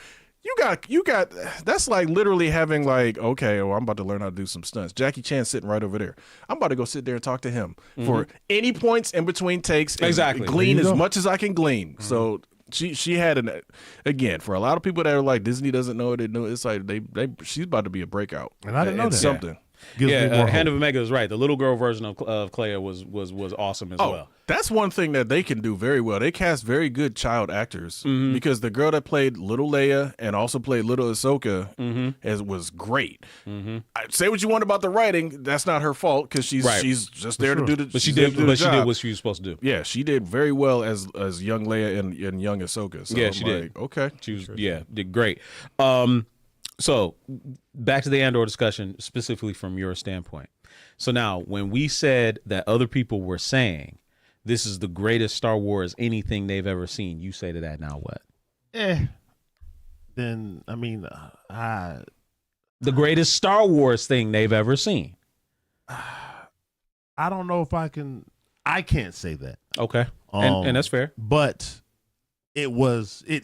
You got, that's like literally having like, okay, well, I'm about to learn how to do some stunts. Jackie Chan sitting right over there. I'm about to go sit there and talk to him for any points in between takes. And Exactly. glean as much as I can glean. So she had again, for a lot of people that are like, Disney doesn't know it, they know it's like she's about to be a breakout. And I didn't know that. Something. Gives me more Hand hope. of Omega is right. The little girl version of Clea was awesome as well. That's one thing that they can do very well. They cast very good child actors because the girl that played Little Leia and also played Little Ahsoka was great. Say what you want about the writing, that's not her fault because she's just there to do the. But she she's there did. to do But the she did job. what she was supposed to do. Yeah, she did very well as young Leia and young Ahsoka. So Yeah, I'm she like, did. Okay, She was did great. So back to the Andor discussion, specifically from your standpoint. So now, when we said that other people were saying this is the greatest Star Wars anything they've ever seen, you say to that now what? Then I mean, The greatest Star Wars thing they've ever seen. I don't know if I can. I can't say that. Okay, and that's fair. But it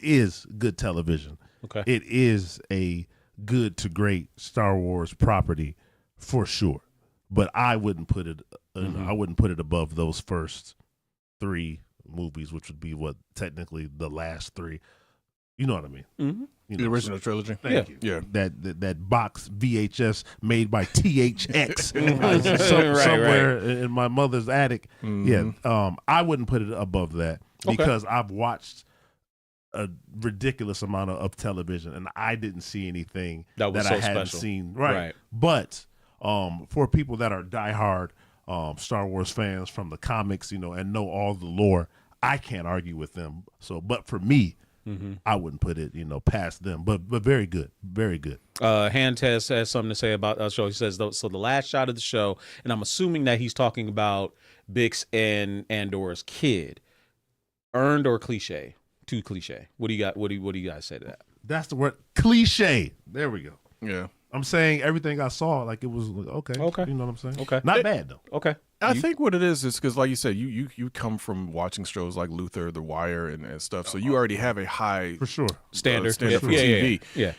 is good television. Okay, It is a good to great Star Wars property for sure. But I wouldn't put it. I wouldn't put it above those first 3 movies, which would be what technically the last 3. You know what I mean? Mm-hmm. You the know, original trilogy. Thank you. Yeah. That box VHS made by THX Right, somewhere in my mother's attic. Yeah, I wouldn't put it above that because I've watched a ridiculous amount of television and I didn't see anything that was I so hadn't special. seen. Right. But for people that are diehard Star Wars fans from the comics, and know all the lore, I can't argue with them. So, but for me, I wouldn't put it, past them. But very good, very good. Hand has something to say about the show. He says, so the last shot of the show, and I'm assuming that he's talking about Bix and Andor's kid, earned or cliche? Too cliche. What do you got? What do you guys say to that? That's the word, cliche. There we go. Yeah. I'm saying everything I saw, like it was okay. Okay. You know what I'm saying? Okay. Not bad though. Okay. I think what it is because, like you said, you come from watching shows like Luther, The Wire, and stuff, so you already have a high For sure. Standard. for Yeah, TV. Yeah.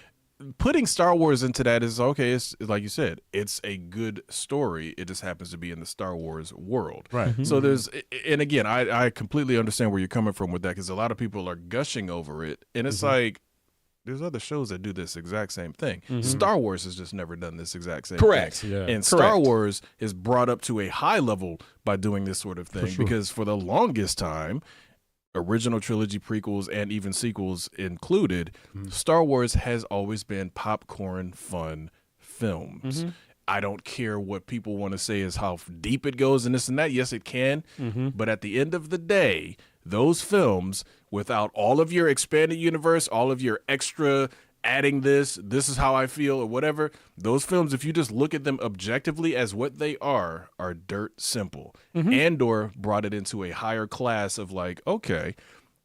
Putting Star Wars into that is okay. It's like you said, it's a good story. It just happens to be in the Star Wars world, Right. So there's, and again, I completely understand where you're coming from with that because a lot of people are gushing over it, and it's like. There's other shows that do this exact same thing. Star Wars has just never done this exact same Correct. thing. Yeah. And Star Wars is brought up to a high level by doing this sort of thing because for the longest time, original trilogy prequels and even sequels included, Star Wars has always been popcorn fun films. I don't care what people want to say is how deep it goes and this and that. Yes, it can. But at the end of the day, those films, without all of your expanded universe, all of your extra adding this is how I feel or whatever, those films, if you just look at them objectively as what they are dirt simple. Andor brought it into a higher class of like, okay,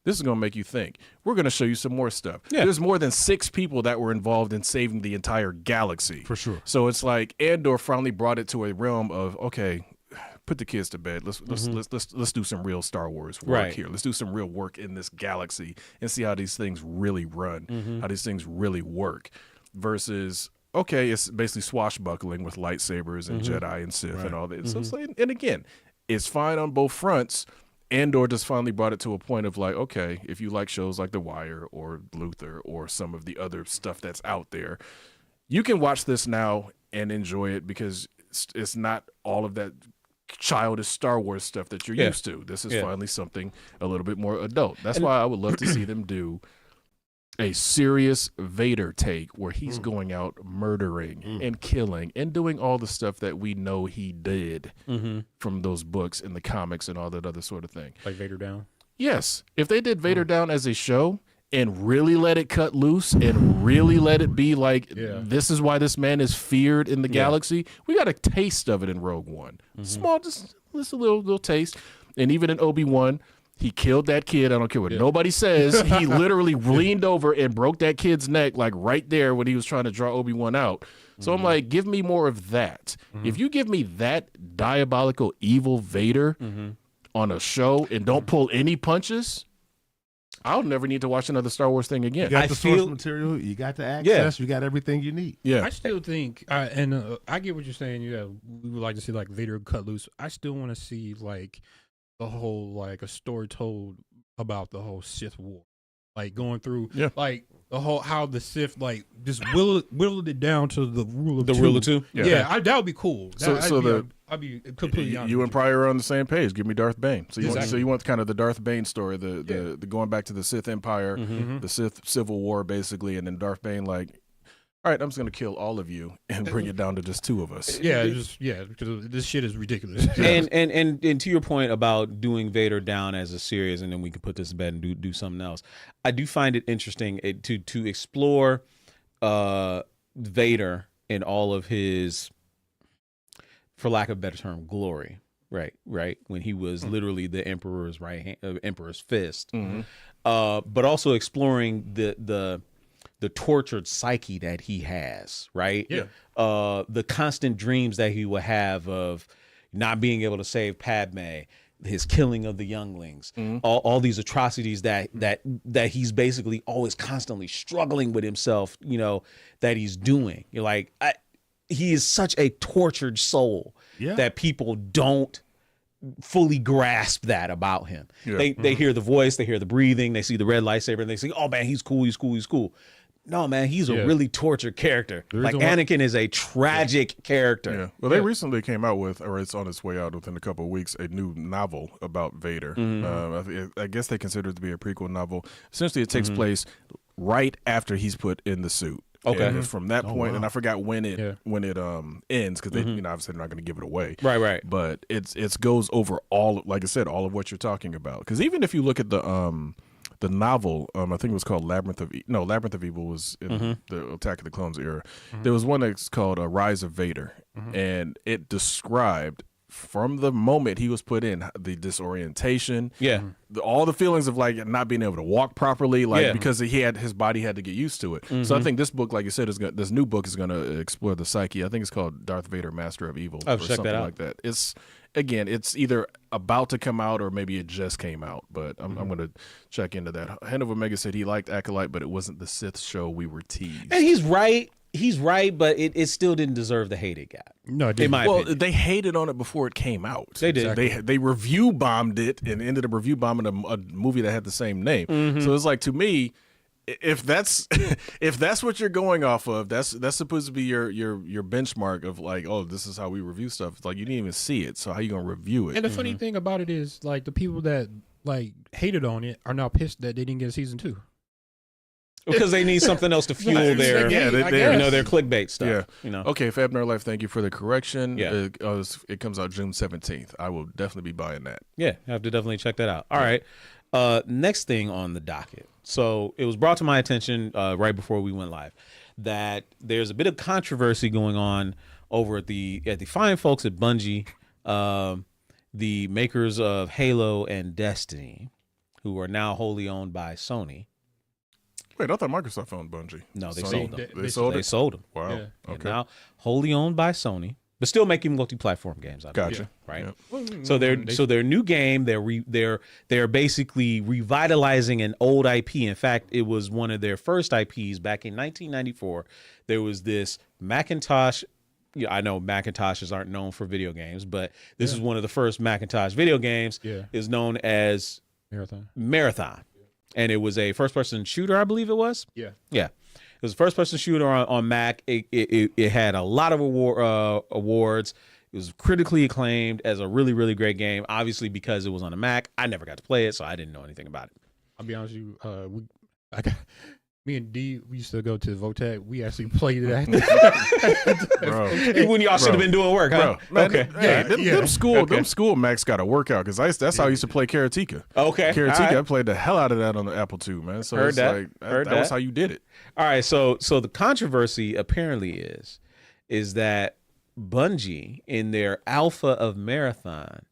this is going to make you think. We're going to show you some more stuff. Yeah. There's more than 6 people that were involved in saving the entire galaxy. For sure. So it's like Andor finally brought it to a realm of, okay, put the kids to bed. Let's do some real Star Wars work here. Let's do some real work in this galaxy and see how these things really run, how these things really work. Versus, okay, it's basically swashbuckling with lightsabers and Jedi and Sith and all that. So it's like, and again, it's fine on both fronts. Andor just finally brought it to a point of like, okay, if you like shows like The Wire or Luther or some of the other stuff that's out there, you can watch this now and enjoy it because it's not all of that childish Star Wars stuff that you're used to. This is finally something a little bit more adult. That's why I would love to see them do a serious Vader take where he's going out murdering and killing and doing all the stuff that we know he did from those books and the comics and all that other sort of thing. Like Vader Down. Yes. If they did Vader Down as a show and really let it cut loose and really let it be like, this is why this man is feared in the galaxy. We got a taste of it in Rogue One. Small, just a little taste. And even in Obi-Wan, he killed that kid. I don't care what nobody says. He literally leaned over and broke that kid's neck, like right there when he was trying to draw Obi-Wan out. So I'm like, give me more of that. If you give me that diabolical, evil Vader on a show and don't pull any punches, I'll never need to watch another Star Wars thing again. You got the source material, you got the access, you got everything you need. Yeah, I still think, and I get what you're saying. We would like to see like Vader cut loose. I still want to see like the whole like a story told about the whole Sith War, like going through like the whole how the Sith like just whittled it down to the rule of two. Rule of two. Yeah, that would be cool. I'd be completely honest. You and Pryor are on the same page. Give me Darth Bane. So Exactly. you want kind of the Darth Bane story, the going back to the Sith Empire, the Sith Civil War, basically, and then Darth Bane like, all right, I'm just gonna kill all of you and bring it down to just two of us. Because this shit is ridiculous. And to your point about doing Vader down as a series, and then we can put this to bed and do something else. I do find it interesting to explore Vader in all of his, for lack of a better term, glory. Right. When he was literally the Emperor's right hand, Emperor's fist, but also exploring the tortured psyche that he has, right? Yeah. The constant dreams that he will have of not being able to save Padme, his killing of the younglings, all these atrocities that he's basically always constantly struggling with himself, that he's doing. You're like, he is such a tortured soul that people don't fully grasp that about him. Yeah. They hear the voice, they hear the breathing, they see the red lightsaber, and they say, oh man, he's cool. No, man, he's a really tortured character. Like Anakin is a tragic character. Yeah. Well, they recently came out with, or it's on its way out within a couple of weeks, a new novel about Vader. I guess they consider it to be a prequel novel. Essentially, it takes place right after he's put in the suit. Okay. And from that point, and I forgot when it ends, because they obviously they're not going to give it away. Right. But it goes over all, like I said, all of what you're talking about. Because even if you look at the novel, I think it was called Labyrinth of Evil was in the Attack of the Clones era. There was one that's called Rise of Vader, and it described from the moment he was put in the disorientation, all the feelings of like not being able to walk properly, because his body had to get used to it. So I think this book, like you said, this new book is going to explore the psyche. I think it's called Darth Vader, Master of Evil, or something like that. It's either about to come out or maybe it just came out, but I'm going to check into that. Hand of Omega said he liked Acolyte, but it wasn't the Sith show we were teased. And he's right, but it still didn't deserve the hate it got. No, it didn't. Well, they hated on it before it came out. They did. Exactly. They review bombed it and ended up review bombing a movie that had the same name. So it's like, to me, if that's what you're going off of, that's supposed to be your benchmark of like, oh, this is how we review stuff. It's like you didn't even see it, so how you gonna review it? And the funny thing about it is, like, the people that like hated on it are now pissed that they didn't get a season 2. Because they need something else to fuel their clickbait stuff. Yeah. Okay, Fab Nerd Life, thank you for the correction. Yeah. It comes out June 17th. I will definitely be buying that. Yeah, I have to definitely check that out. All right. Next thing on the docket. So it was brought to my attention right before we went live that there's a bit of controversy going on over at the fine folks at Bungie, the makers of Halo and Destiny, who are now wholly owned by Sony. Wait, I thought Microsoft owned Bungie. No, they sold them. They sold them. Wow. Yeah. Okay. Now wholly owned by Sony, but still making multi-platform games. Gotcha. Right. Yeah. So their new game, they're basically revitalizing an old IP. In fact, it was one of their first IPs back in 1994. There was this Macintosh. I know Macintoshes aren't known for video games, but this is one of the first Macintosh video games. Yeah. Is known as Marathon. And it was a first-person shooter, I believe it was. Yeah. It was a first-person shooter on Mac. It had a lot of awards. It was critically acclaimed as a really, really great game. Obviously, because it was on a Mac, I never got to play it, so I didn't know anything about it. I'll be honest with you. Me and D, we used to go to Votech. We actually played that. Bro. When y'all should have been doing work, huh? Bro, Okay. Them school Macs got to work out because that's how I used to play Karateka. Okay. Karateka, All right. I played the hell out of that on the Apple II, man. So Heard it's that. like Heard that was that. how you did it. All right, so the controversy apparently is that Bungie in their alpha of Marathon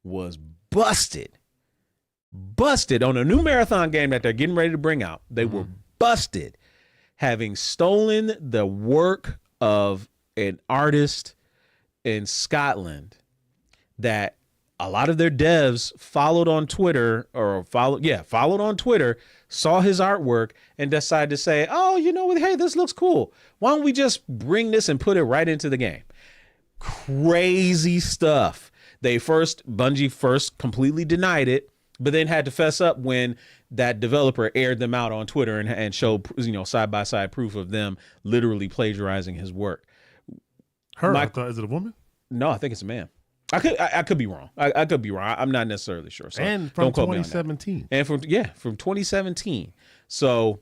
was busted on a new Marathon game that they're getting ready to bring out. They were busted having stolen the work of an artist in Scotland that a lot of their devs followed on Twitter, saw his artwork and decided to say, oh, you know what? Hey, this looks cool. Why don't we just bring this and put it right into the game? Crazy stuff. Bungie first completely denied it, but then had to fess up when that developer aired them out on Twitter and showed, side-by-side proof of them literally plagiarizing his work. I thought, is it a woman? No, I think it's a man. I could be wrong. I could be wrong. I'm not necessarily sure. So And from don't quote me on that. 2017. And from 2017. So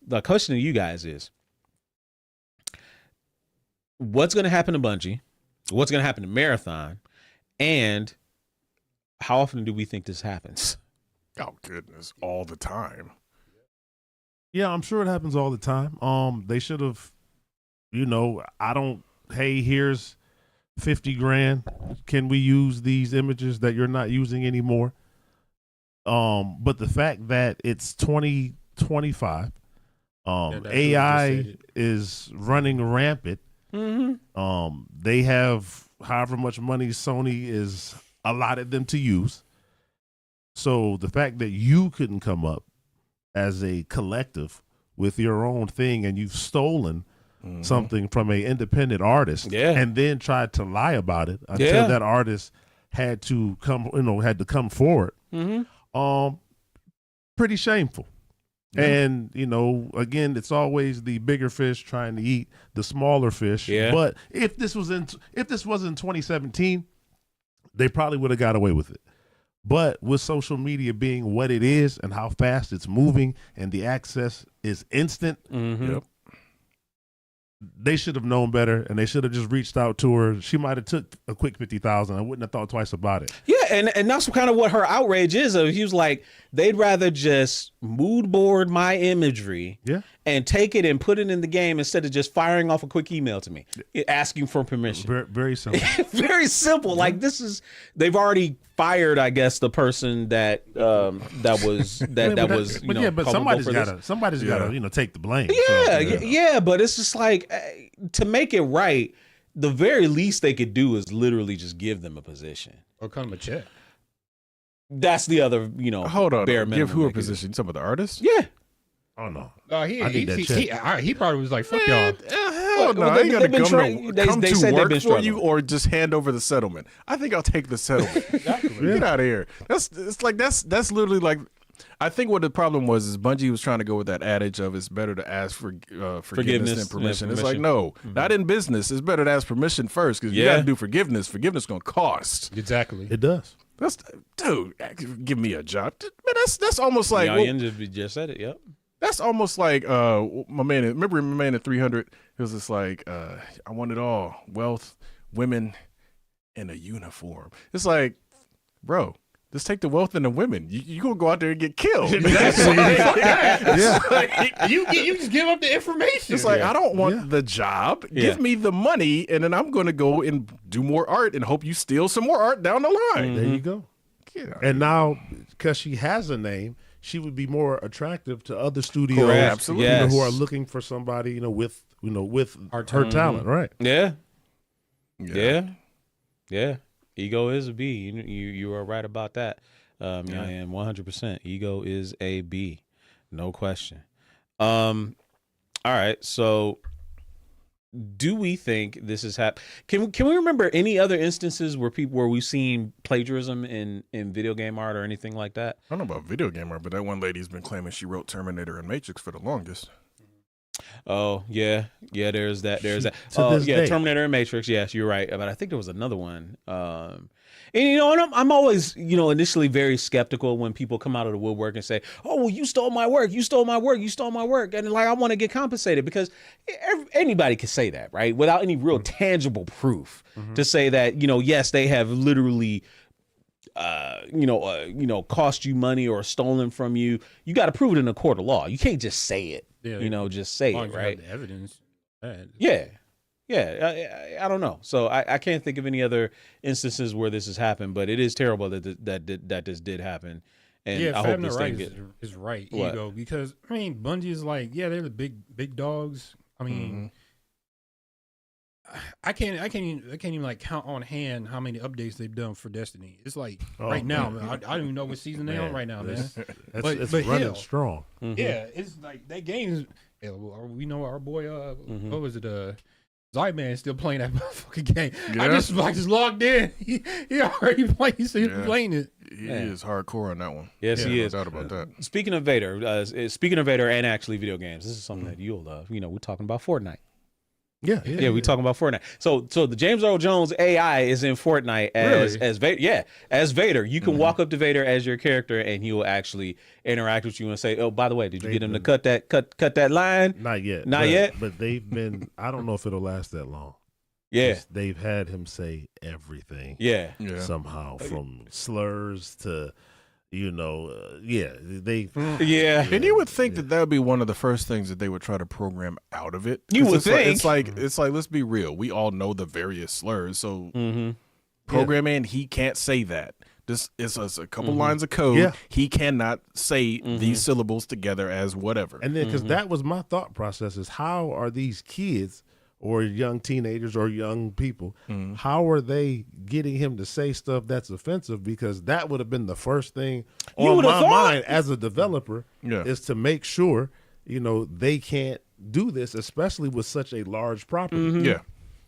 the question to you guys is, what's going to happen to Bungie? What's going to happen to Marathon? And how often do we think this happens? Oh goodness, all the time. Yeah, I'm sure it happens all the time. They should have, hey, here's 50 grand. Can we use these images that you're not using anymore? But the fact that it's 2025, AI is running rampant. Mm-hmm. They have however much money Sony is allotted them to use. So the fact that you couldn't come up as a collective with your own thing and you've stolen something from an independent artist and then tried to lie about it until that artist had to come forward. Pretty shameful. And, again, it's always the bigger fish trying to eat the smaller fish. Yeah. But if this was in 2017, they probably would have got away with it. But with social media being what it is and how fast it's moving and the access is instant, they should have known better and they should have just reached out to her. She might have took a quick 50,000. I wouldn't have thought twice about it. Yeah, and that's kind of what her outrage is. He was like, they'd rather just mood board my imagery and take it and put it in the game instead of just firing off a quick email to me, asking for permission. Very, very simple. Very simple. Like they've already fired, I guess, the person that was but somebody's gotta take the blame. Yeah, but it's just like to make it right, the very least they could do is literally just give them a position or cut them a check. That's the other, Hold on. bare minimum. Give who a position? You talking about the artist? Yeah. Oh no. He probably was like, fuck y'all. Hell no, I ain't gonna come to work for you or just hand over the settlement. I think I'll take the settlement. Get out of here. That's literally like, I think what the problem was is Bungie was trying to go with that adage of it's better to ask for forgiveness than permission. It's like, no, not in business. It's better to ask permission first because you got to do forgiveness. Forgiveness going to cost. Exactly. It does. Dude, give me a job. Man, that's almost like. Just said it. Yep. That's almost like my man. Remember my man at 300? It was just like I want it all: wealth, women, and a uniform. It's like, bro, just take the wealth and the women. You gonna go out there and get killed. You just give up the information. It's like I don't want the job. Give me the money, and then I'm gonna go and do more art and hope you steal some more art down the line. There you go. And now, because she has a name, she would be more attractive to other studios, absolutely, who are looking for somebody, with her talent, right? Yeah. Ego is a B. You are right about that. And 100%. Ego is a B, no question. All right. So, do we think this is happening? Can we remember any other instances where we've seen plagiarism in video game art or anything like that? I don't know about video game art, but that one lady's been claiming she wrote Terminator and Matrix for the longest. Oh yeah. There's that. Day. Terminator and Matrix. Yes, you're right. But I think there was another one. And and I'm always, initially very skeptical when people come out of the woodwork and say, "Oh, well, you stole my work, you stole my work, you stole my work," and like I want to get compensated, because anybody can say that, right, without any real tangible proof to say that yes, they have literally cost you money or stolen from you. You got to prove it in a court of law. You can't just say it. Yeah, just say it, right? The evidence. Yeah. I don't know. So I can't think of any other instances where this has happened, but it is terrible that this did happen. And I hope this thing is right, ego, because Bungie is like, they're the big dogs. I mean, I can't even like count on hand how many updates they've done for Destiny. It's like right now, man, I don't even know what season they're on right now, man. It's running strong. Yeah, it's like that game is. We know our boy. What was it? Zyman is still playing that motherfucking game. Yeah. I just logged in. He already playing. He's playing it. He is hardcore on that one. Yes, he is. No doubt about that. Speaking of Vader, and actually video games, this is something that you'll love. We're talking about Fortnite. Yeah, we're talking about Fortnite. So the James Earl Jones AI is in Fortnite as Vader. Yeah, as Vader. You can walk up to Vader as your character, and he will actually interact with you and say, "Oh, by the way, did you get him to cut that line?" Not yet. But they've been. I don't know if it'll last that long. Yeah, they've had him say everything. Yeah. Somehow, from slurs to. They. Yeah, and you would think that would be one of the first things that they would try to program out of it. You would think. It's like let's be real. We all know the various slurs, so programming he can't say that. This is a couple lines of code. Yeah. He cannot say these syllables together as whatever. And then because that was my thought process: is how are these kids or young teenagers or young people, how are they getting him to say stuff that's offensive? Because that would have been the first thing on my mind as a developer, is to make sure, they can't do this, especially with such a large property. Yeah.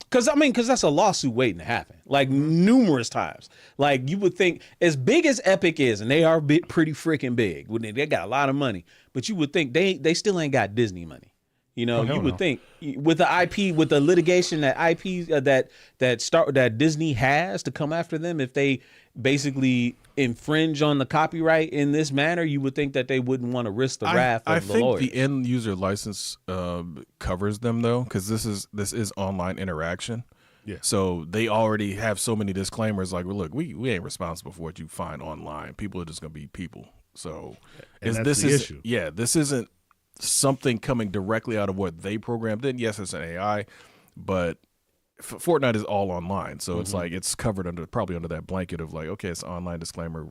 Because that's a lawsuit waiting to happen, like numerous times. Like you would think, as big as Epic is, and they are pretty freaking big, they got a lot of money, but you would think they still ain't got Disney money. You would think with the IP, with the litigation that IP that Disney has to come after them if they basically infringe on the copyright in this manner, you would think that they wouldn't want to risk the wrath of the lawyers. I think the end user license covers them though, because this is online interaction. Yeah. So they already have so many disclaimers like, well, look, we ain't responsible for what you find online. People are just gonna be people. So that's the issue. Yeah, this isn't something coming directly out of what they programmed in. Yes, it's an AI, but Fortnite is all online, so it's like it's covered probably under that blanket of like, okay, it's an online disclaimer.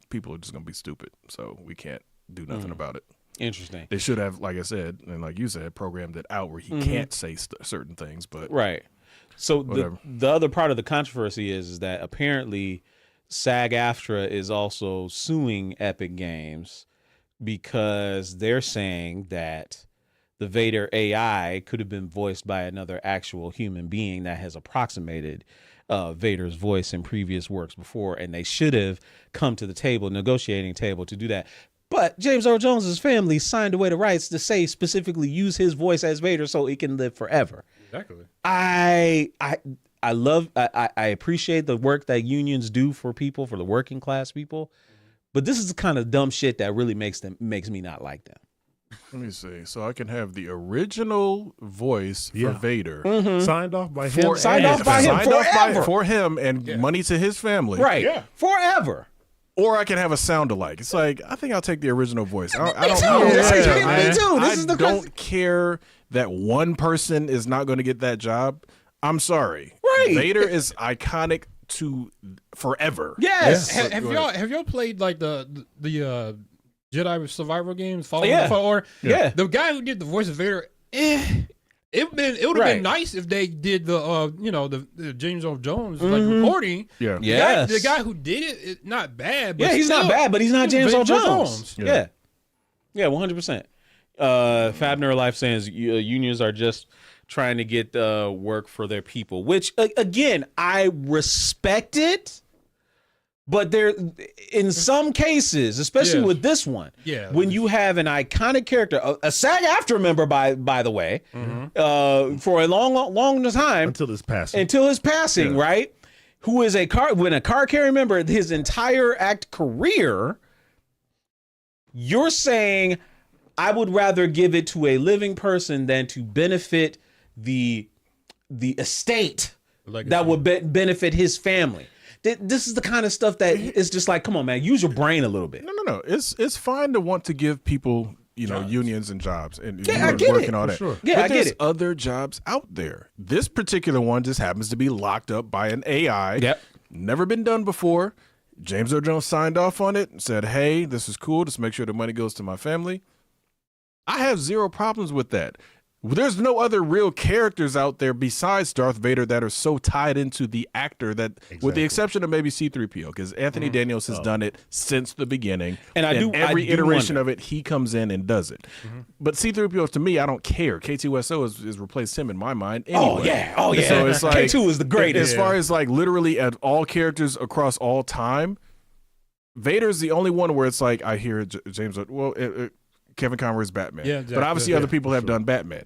People are just gonna be stupid, so we can't do nothing about it. Interesting. They should have, like I said, and like you said, programmed it out where he can't say certain things. But right. So the other part of the controversy is that apparently SAG-AFTRA is also suing Epic Games, because they're saying that the Vader AI could have been voiced by another actual human being that has approximated Vader's voice in previous works before, and they should have come to the negotiating table to do that. But James Earl Jones's family signed away the rights to say specifically use his voice as Vader so it can live forever. Exactly. I appreciate the work that unions do for people, for the working class people. But this is the kind of dumb shit that really makes me not like them. Let me see. So I can have the original voice for Vader signed off by him. Signed off by him forever. For him and money to his family. Right. Yeah. Forever. Or I can have a sound alike. It's like, I think I'll take the original voice. I Me too. I don't care that one person is not going to get that job. I'm sorry. Right. Vader is iconic to forever. Yes. Have y'all played like the Jedi Survivor games? Fallen Order? Yeah. The guy who did the voice of Vader, it would have been nice if they did the James Earl Jones recording. Yeah. The guy who did it, not bad. But he's not bad, but he's not James Earl Jones. Yeah. 100%. Fabner Life saying unions are just trying to get work for their people, which again, I respect it. But there, in some cases, especially with this one, when you have an iconic character, a SAG-AFTRA member, by the way, for a long time until his passing, right? who is a car carrier member his entire career, you're saying I would rather give it to a living person than to benefit the estate that would benefit his family. This is the kind of stuff that is just like, come on, man, use your brain a little bit. No. It's fine to want to give people, unions and jobs and I get work it. and all that. Sure. Yeah, but I get there's it. other jobs out there. This particular one just happens to be locked up by an AI. Yep. Never been done before. James Earl Jones signed off on it and said, hey, this is cool. Just make sure the money goes to my family. I have zero problems with that. There's no other real characters out there besides Darth Vader that are so tied into the actor that, with the exception of maybe C-3PO, because Anthony Daniels has done it since the beginning. And every I do iteration wonder. of it, he comes in and does it. But C-3PO, to me, I don't care. K2SO has replaced him in my mind anyway. Oh yeah. So it's like, K2 is the greatest. as far as like literally at all characters across all time, Vader's the only one where it's like, I hear James, Kevin Conroy's Batman. Yeah, exactly. But obviously other people have done Batman.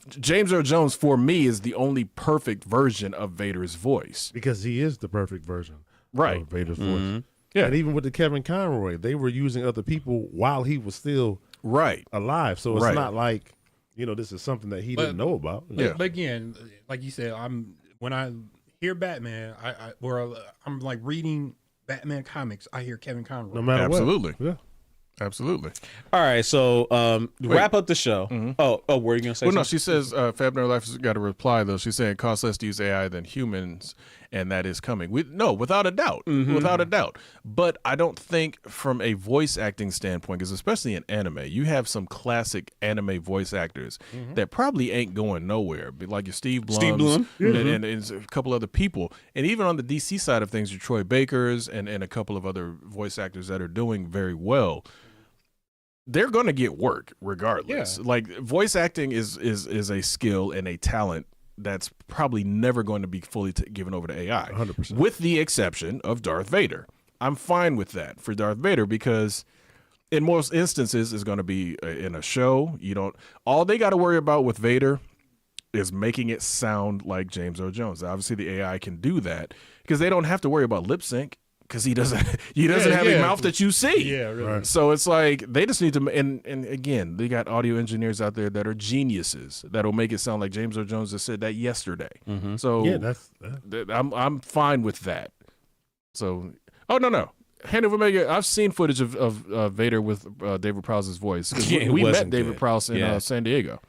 James Earl Jones, for me, is the only perfect version of Vader's voice. Because he is the perfect version Right. of Vader's voice. Yeah. And even with the Kevin Conroy, they were using other people while he was still Right. alive. So it's Right. not like, this is something that he didn't know about. Yeah. But again, like you said, when I hear Batman, I'm like reading Batman comics. I hear Kevin Conroy. No matter Absolutely. what. Yeah. Absolutely. All right, so wrap up the show. Oh, what were you gonna say? Well, no, something? she says Fab Nerd Life has got a reply, though. She's saying it costs less to use AI than humans, and that is coming. No, without a doubt. Without a doubt. But I don't think from a voice acting standpoint, because especially in anime, you have some classic anime voice actors that probably ain't going nowhere. Like your Steve Blum. And a couple other people. And even on the DC side of things, your Troy Bakers and a couple of other voice actors that are doing very well. They're going to get work regardless. Yeah. Like voice acting is a skill and a talent that's probably never going to be fully given over to AI. 100%. With the exception of Darth Vader. I'm fine with that for Darth Vader because in most instances it's going to be in a show. All they got to worry about with Vader is making it sound like James Earl Jones. Obviously the AI can do that because they don't have to worry about lip sync. Because he doesn't have a mouth that you see. Yeah, really. Right. So it's like they just need to, and again, they got audio engineers out there that are geniuses that'll make it sound like James Earl Jones just said that yesterday. So Yeah, I'm fine with that. So no, Hand of Omega. I've seen footage of Vader with David Prowse's voice. Yeah, we met wasn't David good. Prowse in San Diego,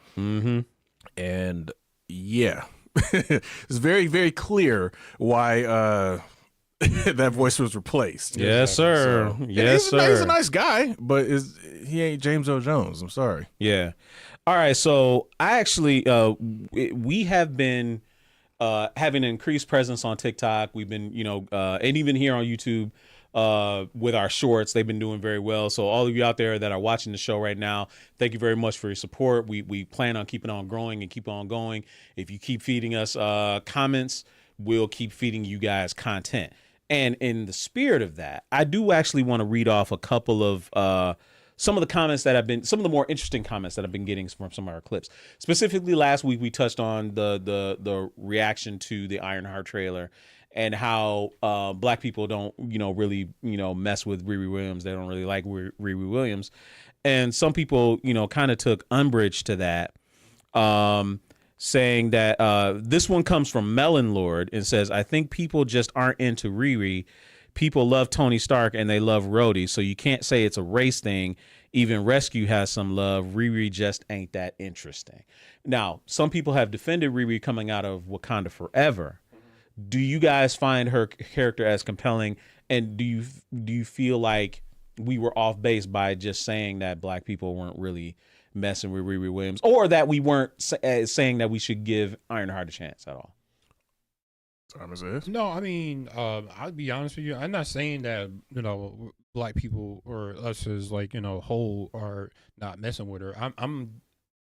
and yeah, it's very very clear why. That voice was replaced. Yes, sir. Yes, sir. He's a nice guy, but he ain't James Earl Jones. I'm sorry. Yeah. All right. So I actually, we have been having an increased presence on TikTok. We've been, and even here on YouTube with our shorts, they've been doing very well. So all of you out there that are watching the show right now, thank you very much for your support. We plan on keeping on growing and keep on going. If you keep feeding us comments, we'll keep feeding you guys content. And in the spirit of that, I do actually want to read off a couple of some of the comments that some of the more interesting comments that I've been getting from some of our clips. Specifically, last week we touched on the reaction to the Ironheart trailer and how black people don't really mess with Riri Williams. They don't really like Riri Williams, and some people kind of took umbrage to that. Saying that this one comes from Melon Lord and says, I think people just aren't into Riri. People love Tony Stark and they love Rhodey, so you can't say it's a race thing. Even Rescue has some love. Riri just ain't that interesting. Now, some people have defended Riri coming out of Wakanda Forever. Do you guys find her character as compelling? And do you feel like we were off base by just saying that black people weren't really messing with Riri Williams, or that we weren't saying that we should give Ironheart a chance at all? Thomas is. No, I mean, I'll be honest with you. I'm not saying that black people or us as whole are not messing with her.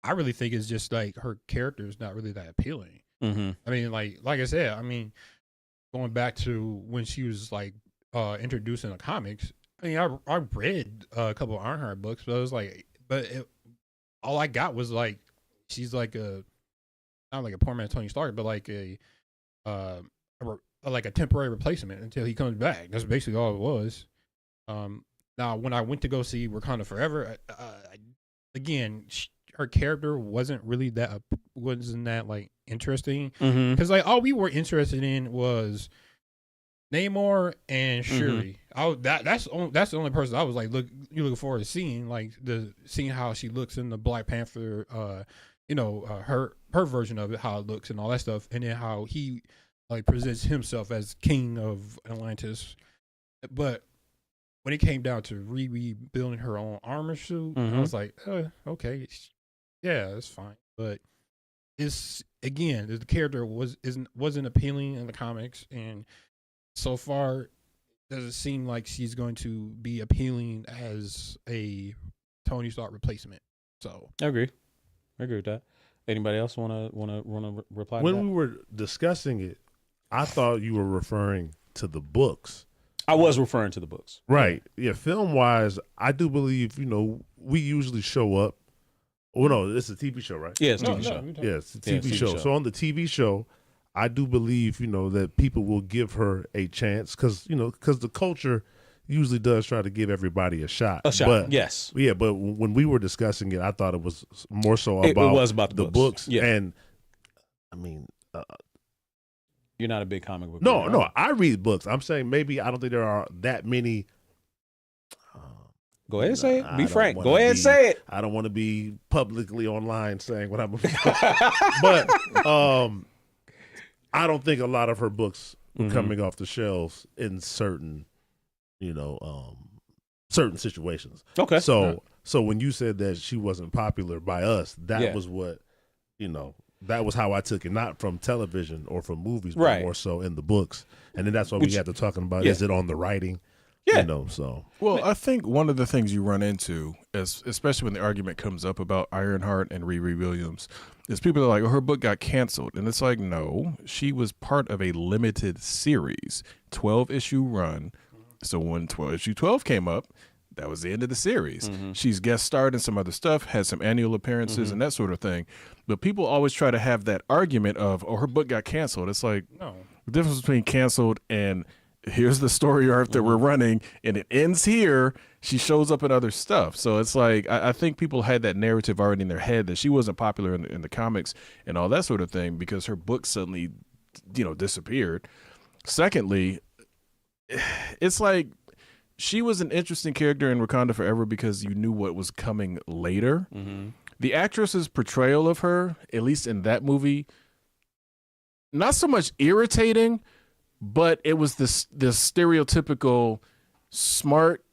I really think it's just like her character is not really that appealing. Mm-hmm. I mean, like I said, going back to when she was introduced in the comics. I mean, I read a couple of Ironheart books, but I was like, all I got was she's like not like a poor man Tony Stark, but like a like a temporary replacement until he comes back. That's basically all it was. Now, when I went to go see Wakanda Forever, again, her character wasn't that like interesting, because like all we were interested in was Namor and Shuri. That's the only person I was like, you looking forward to seeing, like seeing how she looks in the Black Panther, her version of it, how it looks and all that stuff, and then how he like presents himself as king of Atlantis. But when it came down to rebuilding her own armor suit, I was like, okay, yeah, that's fine. But it's, again, the character wasn't appealing in the comics, and so far it doesn't seem like she's going to be appealing as a Tony Stark replacement. So I agree with that. Anybody else want to reply? When to that? we were discussing it, I thought you were referring to the books. I was referring to the books. Right. Yeah. Film wise, I do believe, we usually show up. Well, no, it's a TV show, right? Yeah, it's a TV show. Yeah, it's a TV show. So on the TV show, I do believe, that people will give her a chance because the culture usually does try to give everybody a shot. But, yes. Yeah, but when we were discussing it, I thought it was more so about, it was about the books. Yeah. And, I mean... You're not a big comic book No, reader, no, right? I read books. I'm saying maybe I don't think there are that many... Go ahead and say it. Be I frank. don't Go wanna ahead and be- say it. I don't want to be publicly online saying what I'm... But I don't think a lot of her books were coming off the shelves in certain, certain situations. Okay. So when you said that she wasn't popular by us, that was what, that was how I took it, not from television or from movies, but Right. more so in the books. And then that's what we got to talking about. Yeah. Is it on the writing? Yeah. So. Well, I think one of the things you run into, especially when the argument comes up about Ironheart and Riri Williams, is people are like, her book got canceled. And it's like, no, she was part of a limited series, 12-issue run. So when issue 12 came up, that was the end of the series. She's guest starred in some other stuff, had some annual appearances and that sort of thing. But people always try to have that argument of, her book got canceled. It's like, no. The difference between canceled and here's the story arc that we're running and it ends here. She shows up in other stuff. So it's like, I think people had that narrative already in their head that she wasn't popular in the comics and all that sort of thing because her book suddenly, disappeared. Secondly, it's like she was an interesting character in Wakanda Forever because you knew what was coming later. The actress's portrayal of her, at least in that movie, not so much irritating, but it was this stereotypical smart,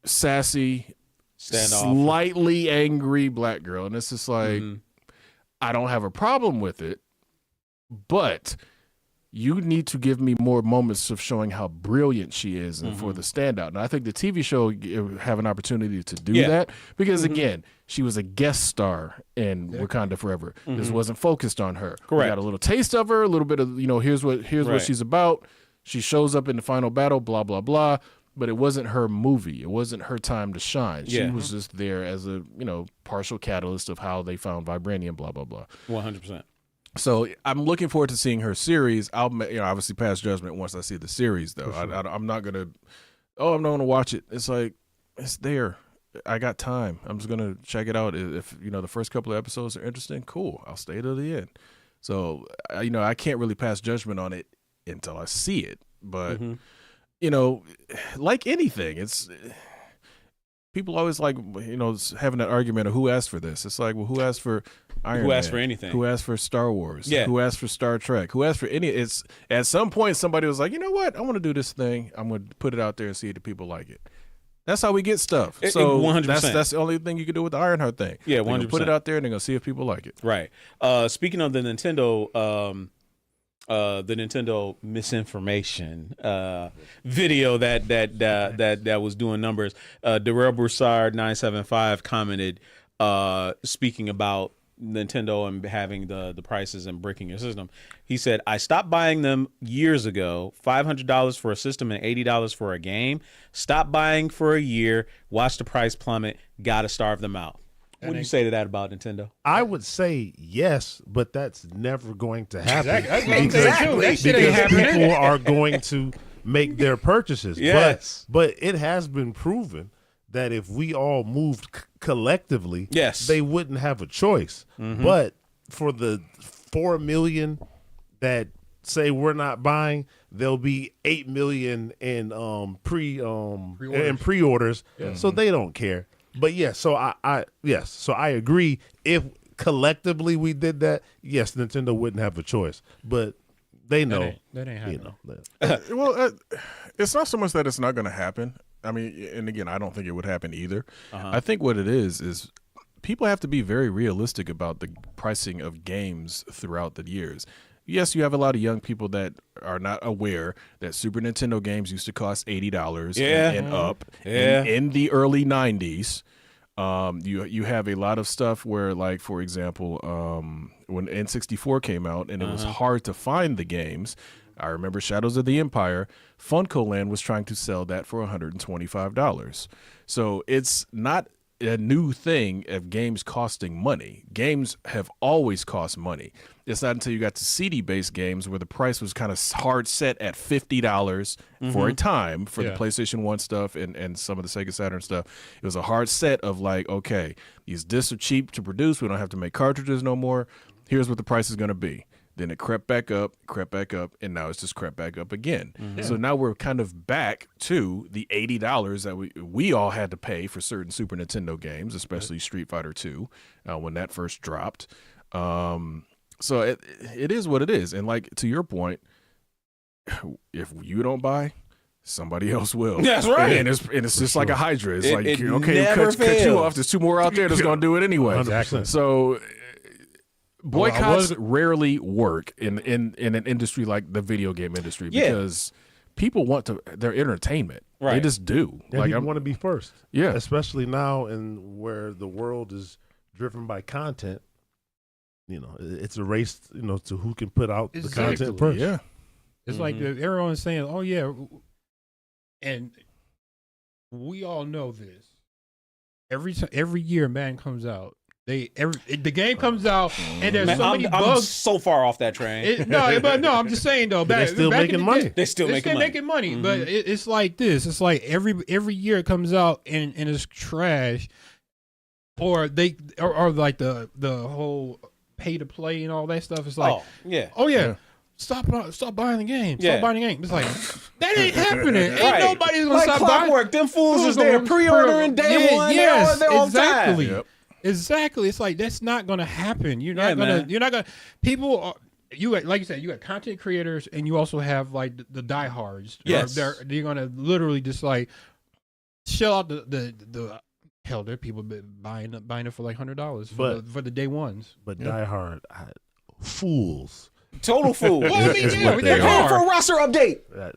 sassy, slightly angry black girl. And it's just like, I don't have a problem with it, but you need to give me more moments of showing how brilliant she is and for the standout. And I think the TV show have an opportunity to do that because, again, she was a guest star in Wakanda Forever. This wasn't focused on her. Correct. We got a little taste of her, a little bit of, here's what she's about. She shows up in the final battle, blah, blah, blah. But it wasn't her movie. It wasn't her time to shine. She was just there as a, partial catalyst of how they found vibranium, blah, blah, blah. 100%. So I'm looking forward to seeing her series. I'll obviously pass judgment once I see the series, though. Sure. I'm not gonna. I'm not gonna watch it. It's like it's there. I got time. I'm just gonna check it out. If the first couple of episodes are interesting, cool. I'll stay till the end. So I can't really pass judgment on it until I see it. But like anything, it's. People always like, having that argument of who asked for this. It's like, well, who asked for Iron Man? Who asked for anything? Who asked for Star Wars? Yeah. Who asked for Star Trek? Who asked for any? It's at some point somebody was like, you know what? I want to do this thing. I'm going to put it out there and see if the people like it. That's how we get stuff. So 100%. That's the only thing you can do with the Ironheart thing. Yeah, They're gonna 100%. put it out there and they're going to see if people like it. Right. Speaking of the Nintendo misinformation video that was doing numbers. Darrell Broussard 975 commented, speaking about Nintendo and having the prices and breaking your system. He said, "I stopped buying them years ago. $500 for a system and $80 for a game. Stop buying for a year. Watch the price plummet. Gotta starve them out." What do you say to that about Nintendo? I would say yes, but that's never going to happen. Exactly. That shit ain't happening. People are going to make their purchases. Yes. But it has been proven that if we all moved collectively, yes, they wouldn't have a choice. But for the 4 million that say we're not buying, there'll be 8 million in pre-orders. So they don't care. But yes, so I agree. If collectively we did that, yes, Nintendo wouldn't have a choice. But they know that ain't happening. Well, it's not so much that it's not going to happen. I mean, and again, I don't think it would happen either. I think what it is people have to be very realistic about the pricing of games throughout the years. Yes, you have a lot of young people that are not aware that Super Nintendo games used to cost $80 and up in the early 90s. You have a lot of stuff where, like, for example, when N64 came out and it was hard to find the games, I remember Shadows of the Empire, Funko Land was trying to sell that for $125. So it's not a new thing of games costing money. Games have always cost money. It's not until you got to CD-based games where the price was kind of hard set at $50 for a time for the PlayStation 1 stuff and some of the Sega Saturn stuff. It was a hard set of like, okay, these discs are cheap to produce. We don't have to make cartridges no more. Here's what the price is going to be. Then it crept back up, and now it's just crept back up again. So now we're kind of back to the $80 that we all had to pay for certain Super Nintendo games, especially Street Fighter 2, when that first dropped. So it is what it is. And like to your point, if you don't buy, somebody else will. That's right. And it's just like a Hydra. It's like, it okay, never cut you off. There's 2 more out there that's going to do it anyway. 100%. So boycotts rarely work in an industry like the video game industry because people want their entertainment. Right. They just do. And like, people want to be first. Yeah. Especially now and where the world is driven by content. You know, it's a race, to who can put out the content first. Yeah. It's like everyone's saying, oh, yeah. And we all know this. Every year, man comes out. The game comes out, and there's so many bugs. I'm so far off that train. I'm just saying though. They're still making money. They're still making money. But it's like this. It's like every year it comes out and it's trash, or like the whole pay to play and all that stuff. It's like, oh yeah. Stop buying the game. Stop buying the game. It's like, that ain't happening. Ain't nobody's going to stop buying. Clockwork. Them fools is there pre-ordering day one. Yes, they're on exactly. time. Yep. Exactly. It's like, that's not going to happen. You're not going to, people are, like you said, you got content creators and you also have like the diehards. Yes. They're going to literally just like shell out the hell, there are people buying it for like $100 for the day ones. But diehard fools. Total fool. Well, I mean, they're paying for a roster update. No.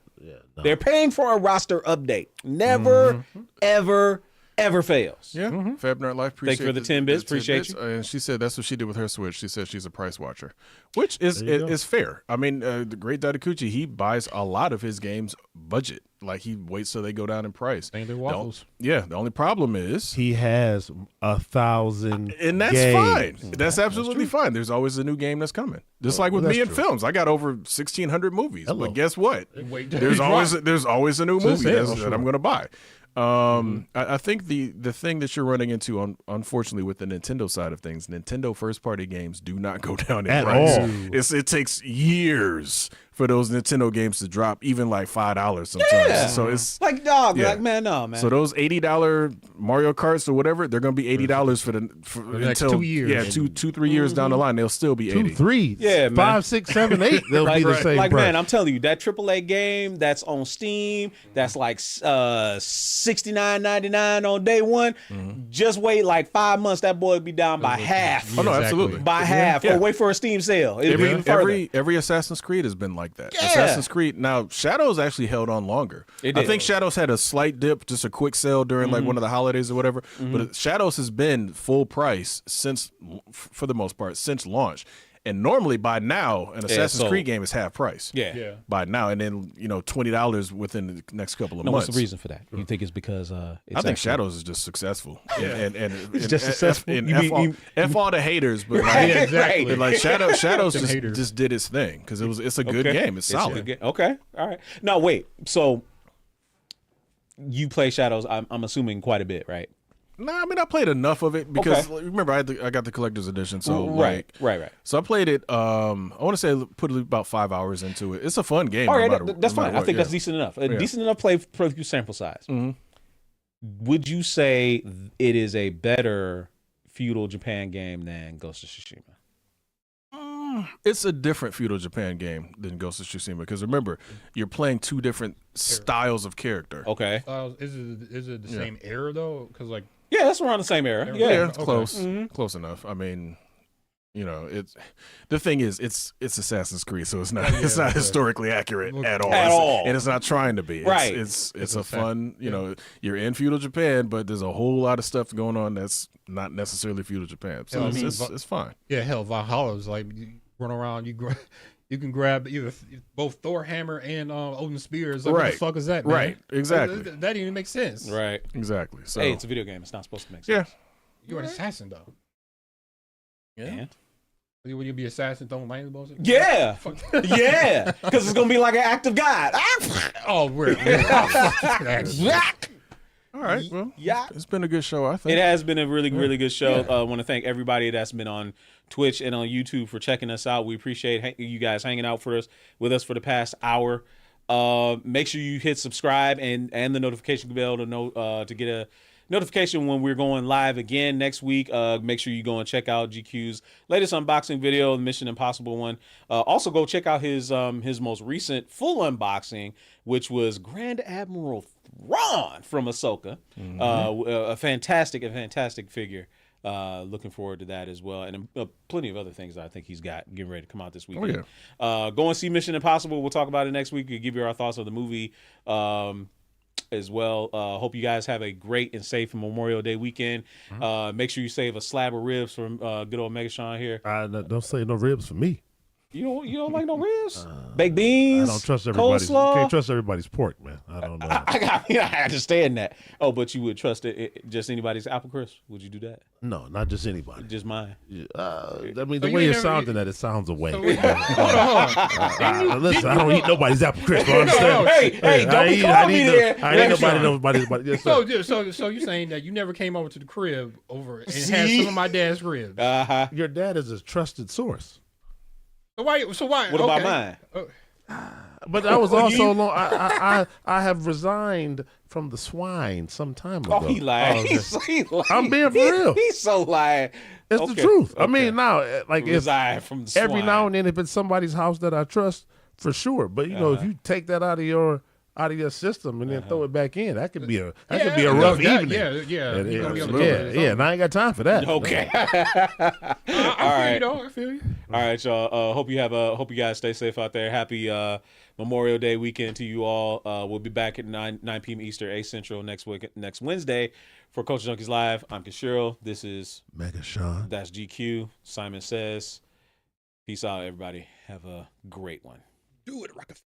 They're paying for a roster update. Never, ever fails. Yeah. Fab Nerd Life. Thank you for the 10 bits. Appreciate you. And she said that's what she did with her Switch. She said she's a price watcher, which is fair. I mean, the great Dadakuchi, he buys a lot of his games budget. Like, he waits till they go down in price. Ain't there waffles? The only problem is he has 1,000 and that's games. fine. That's absolutely fine. There's always a new game that's coming. Just like with me in films. I got over 1,600 movies. Hello. But guess what? There's always a new movie that I'm going to buy. I think the thing that you're running into, unfortunately, with the Nintendo side of things, Nintendo first party games do not go down in price. All. It takes years for those Nintendo games to drop, even like $5 sometimes. Yeah. So it's like, dog, like, man, no, man. So those $80 Mario Karts or whatever, they're going to be $80 for the next until 2 years. Yeah, 3 years down the line, they'll still be 80. 2, 3, yeah, 5, 6, 7, 8. They'll be the same like, price. man, I'm telling you, that AAA game that's on Steam, that's like $69.99 on day one. Just wait like 5 months, that boy will be down by half. Oh no, absolutely, by half. Or wait for a Steam sale. Every Assassin's Creed has been like that. Yeah. Assassin's Creed. Now Shadows actually held on longer. I think Shadows had a slight dip, just a quick sale during like one of the holidays or whatever. But Shadows has been full price for the most part since launch. And normally by now, an Assassin's Creed game is half price. Yeah. By now, and then $20 within the next couple of months. What's the reason for that? You think it's because I think Shadows is just successful. And it's just successful. F all the haters, but exactly. but like Shadows just did its thing because it's a good game. It's solid. a good game. Okay, all right. Now wait, so you play Shadows? I'm assuming quite a bit, right? No, I mean I played enough of it because remember I got the collector's edition, so right. So I played it. I want to say put about 5 hours into it. It's a fun game. All right, that's fine. I think that's decent enough. Decent enough play sample size. Mm-hmm. Would you say it is a better feudal Japan game than Ghost of Tsushima? It's a different feudal Japan game than Ghost of Tsushima because remember you're playing two different styles of character. Okay. Is it the same era though? Because like. Yeah, that's around the same era. Yeah, it's close. Mm-hmm. Close enough. I mean, it's the thing is it's Assassin's Creed, so it's not historically accurate at all. And it's not trying to be. It's a fun, you're in feudal Japan, but there's a whole lot of stuff going on that's not necessarily feudal Japan. So it's fine. Yeah, hell, Valhalla's like you run around, you can grab either both Thor hammer and Odin spears. Like, what the fuck is that, man? Right, exactly. That didn't even make sense. Right. Exactly. So hey, it's a video game. It's not supposed to make sense. Yeah. You're an assassin, though. Yeah. Will you be assassin throwing lightning bolts? Yeah. Yeah. Because it's going to be like an act of God. Oh, we're all right. Well, it's been a good show, I think. It has been a really, really good show. I want to thank everybody that's been on Twitch and on YouTube for checking us out. We appreciate you guys hanging out with us for the past hour. Make sure you hit subscribe and the notification bell to get a notification when we're going live again next week. Make sure you go and check out GQ's latest unboxing video, the Mission Impossible one. Also, go check out his most recent full unboxing, which was Grand Admiral Thrawn from Ahsoka. A fantastic figure. Looking forward to that as well, and plenty of other things that I think he's got getting ready to come out this weekend. Go and see Mission Impossible. We'll talk about it next week. We'll give you our thoughts on the movie as well. Hope you guys have a great and safe Memorial Day weekend. Make sure you save a slab of ribs from good old Megashawn here. Don't say no ribs for me. You don't like no ribs? Baked beans? I don't trust everybody's. Coleslaw? You can't trust everybody's pork, man. I don't know. I understand that. Oh, but you would trust just anybody's apple crisp? Would you do that? No, not just anybody. Just mine. I mean, the way you're sounding that, it sounds away. Hold on. Listen, I don't eat nobody's apple crisp. I understand. Hey, don't call me there. I ain't nobody's. Yes, So you're saying that you never came over to the crib and had some of my dad's ribs? Your dad is a trusted source. So why? What about mine? But I was also long. I have resigned from the swine some time ago. Oh, he lied. He lied. I'm being for real. He's so lying. It's the truth. I mean, now, like, reside from the swine. Every now and then, if it's somebody's house that I trust, for sure. But if you take that out of your system and then throw it back in, that could be a rough evening. Yeah. And I ain't got time for that. Okay. I feel you. All right, y'all. Hope you guys stay safe out there. Happy Memorial Day weekend to you all. We'll be back at 9 p.m. Eastern, 8 Central next Wednesday for Culture Junkies Live. I'm Kishiro. This is Megashawn. That's GQ. Simon Says. Peace out, everybody. Have a great one. Do it, Rockefeller.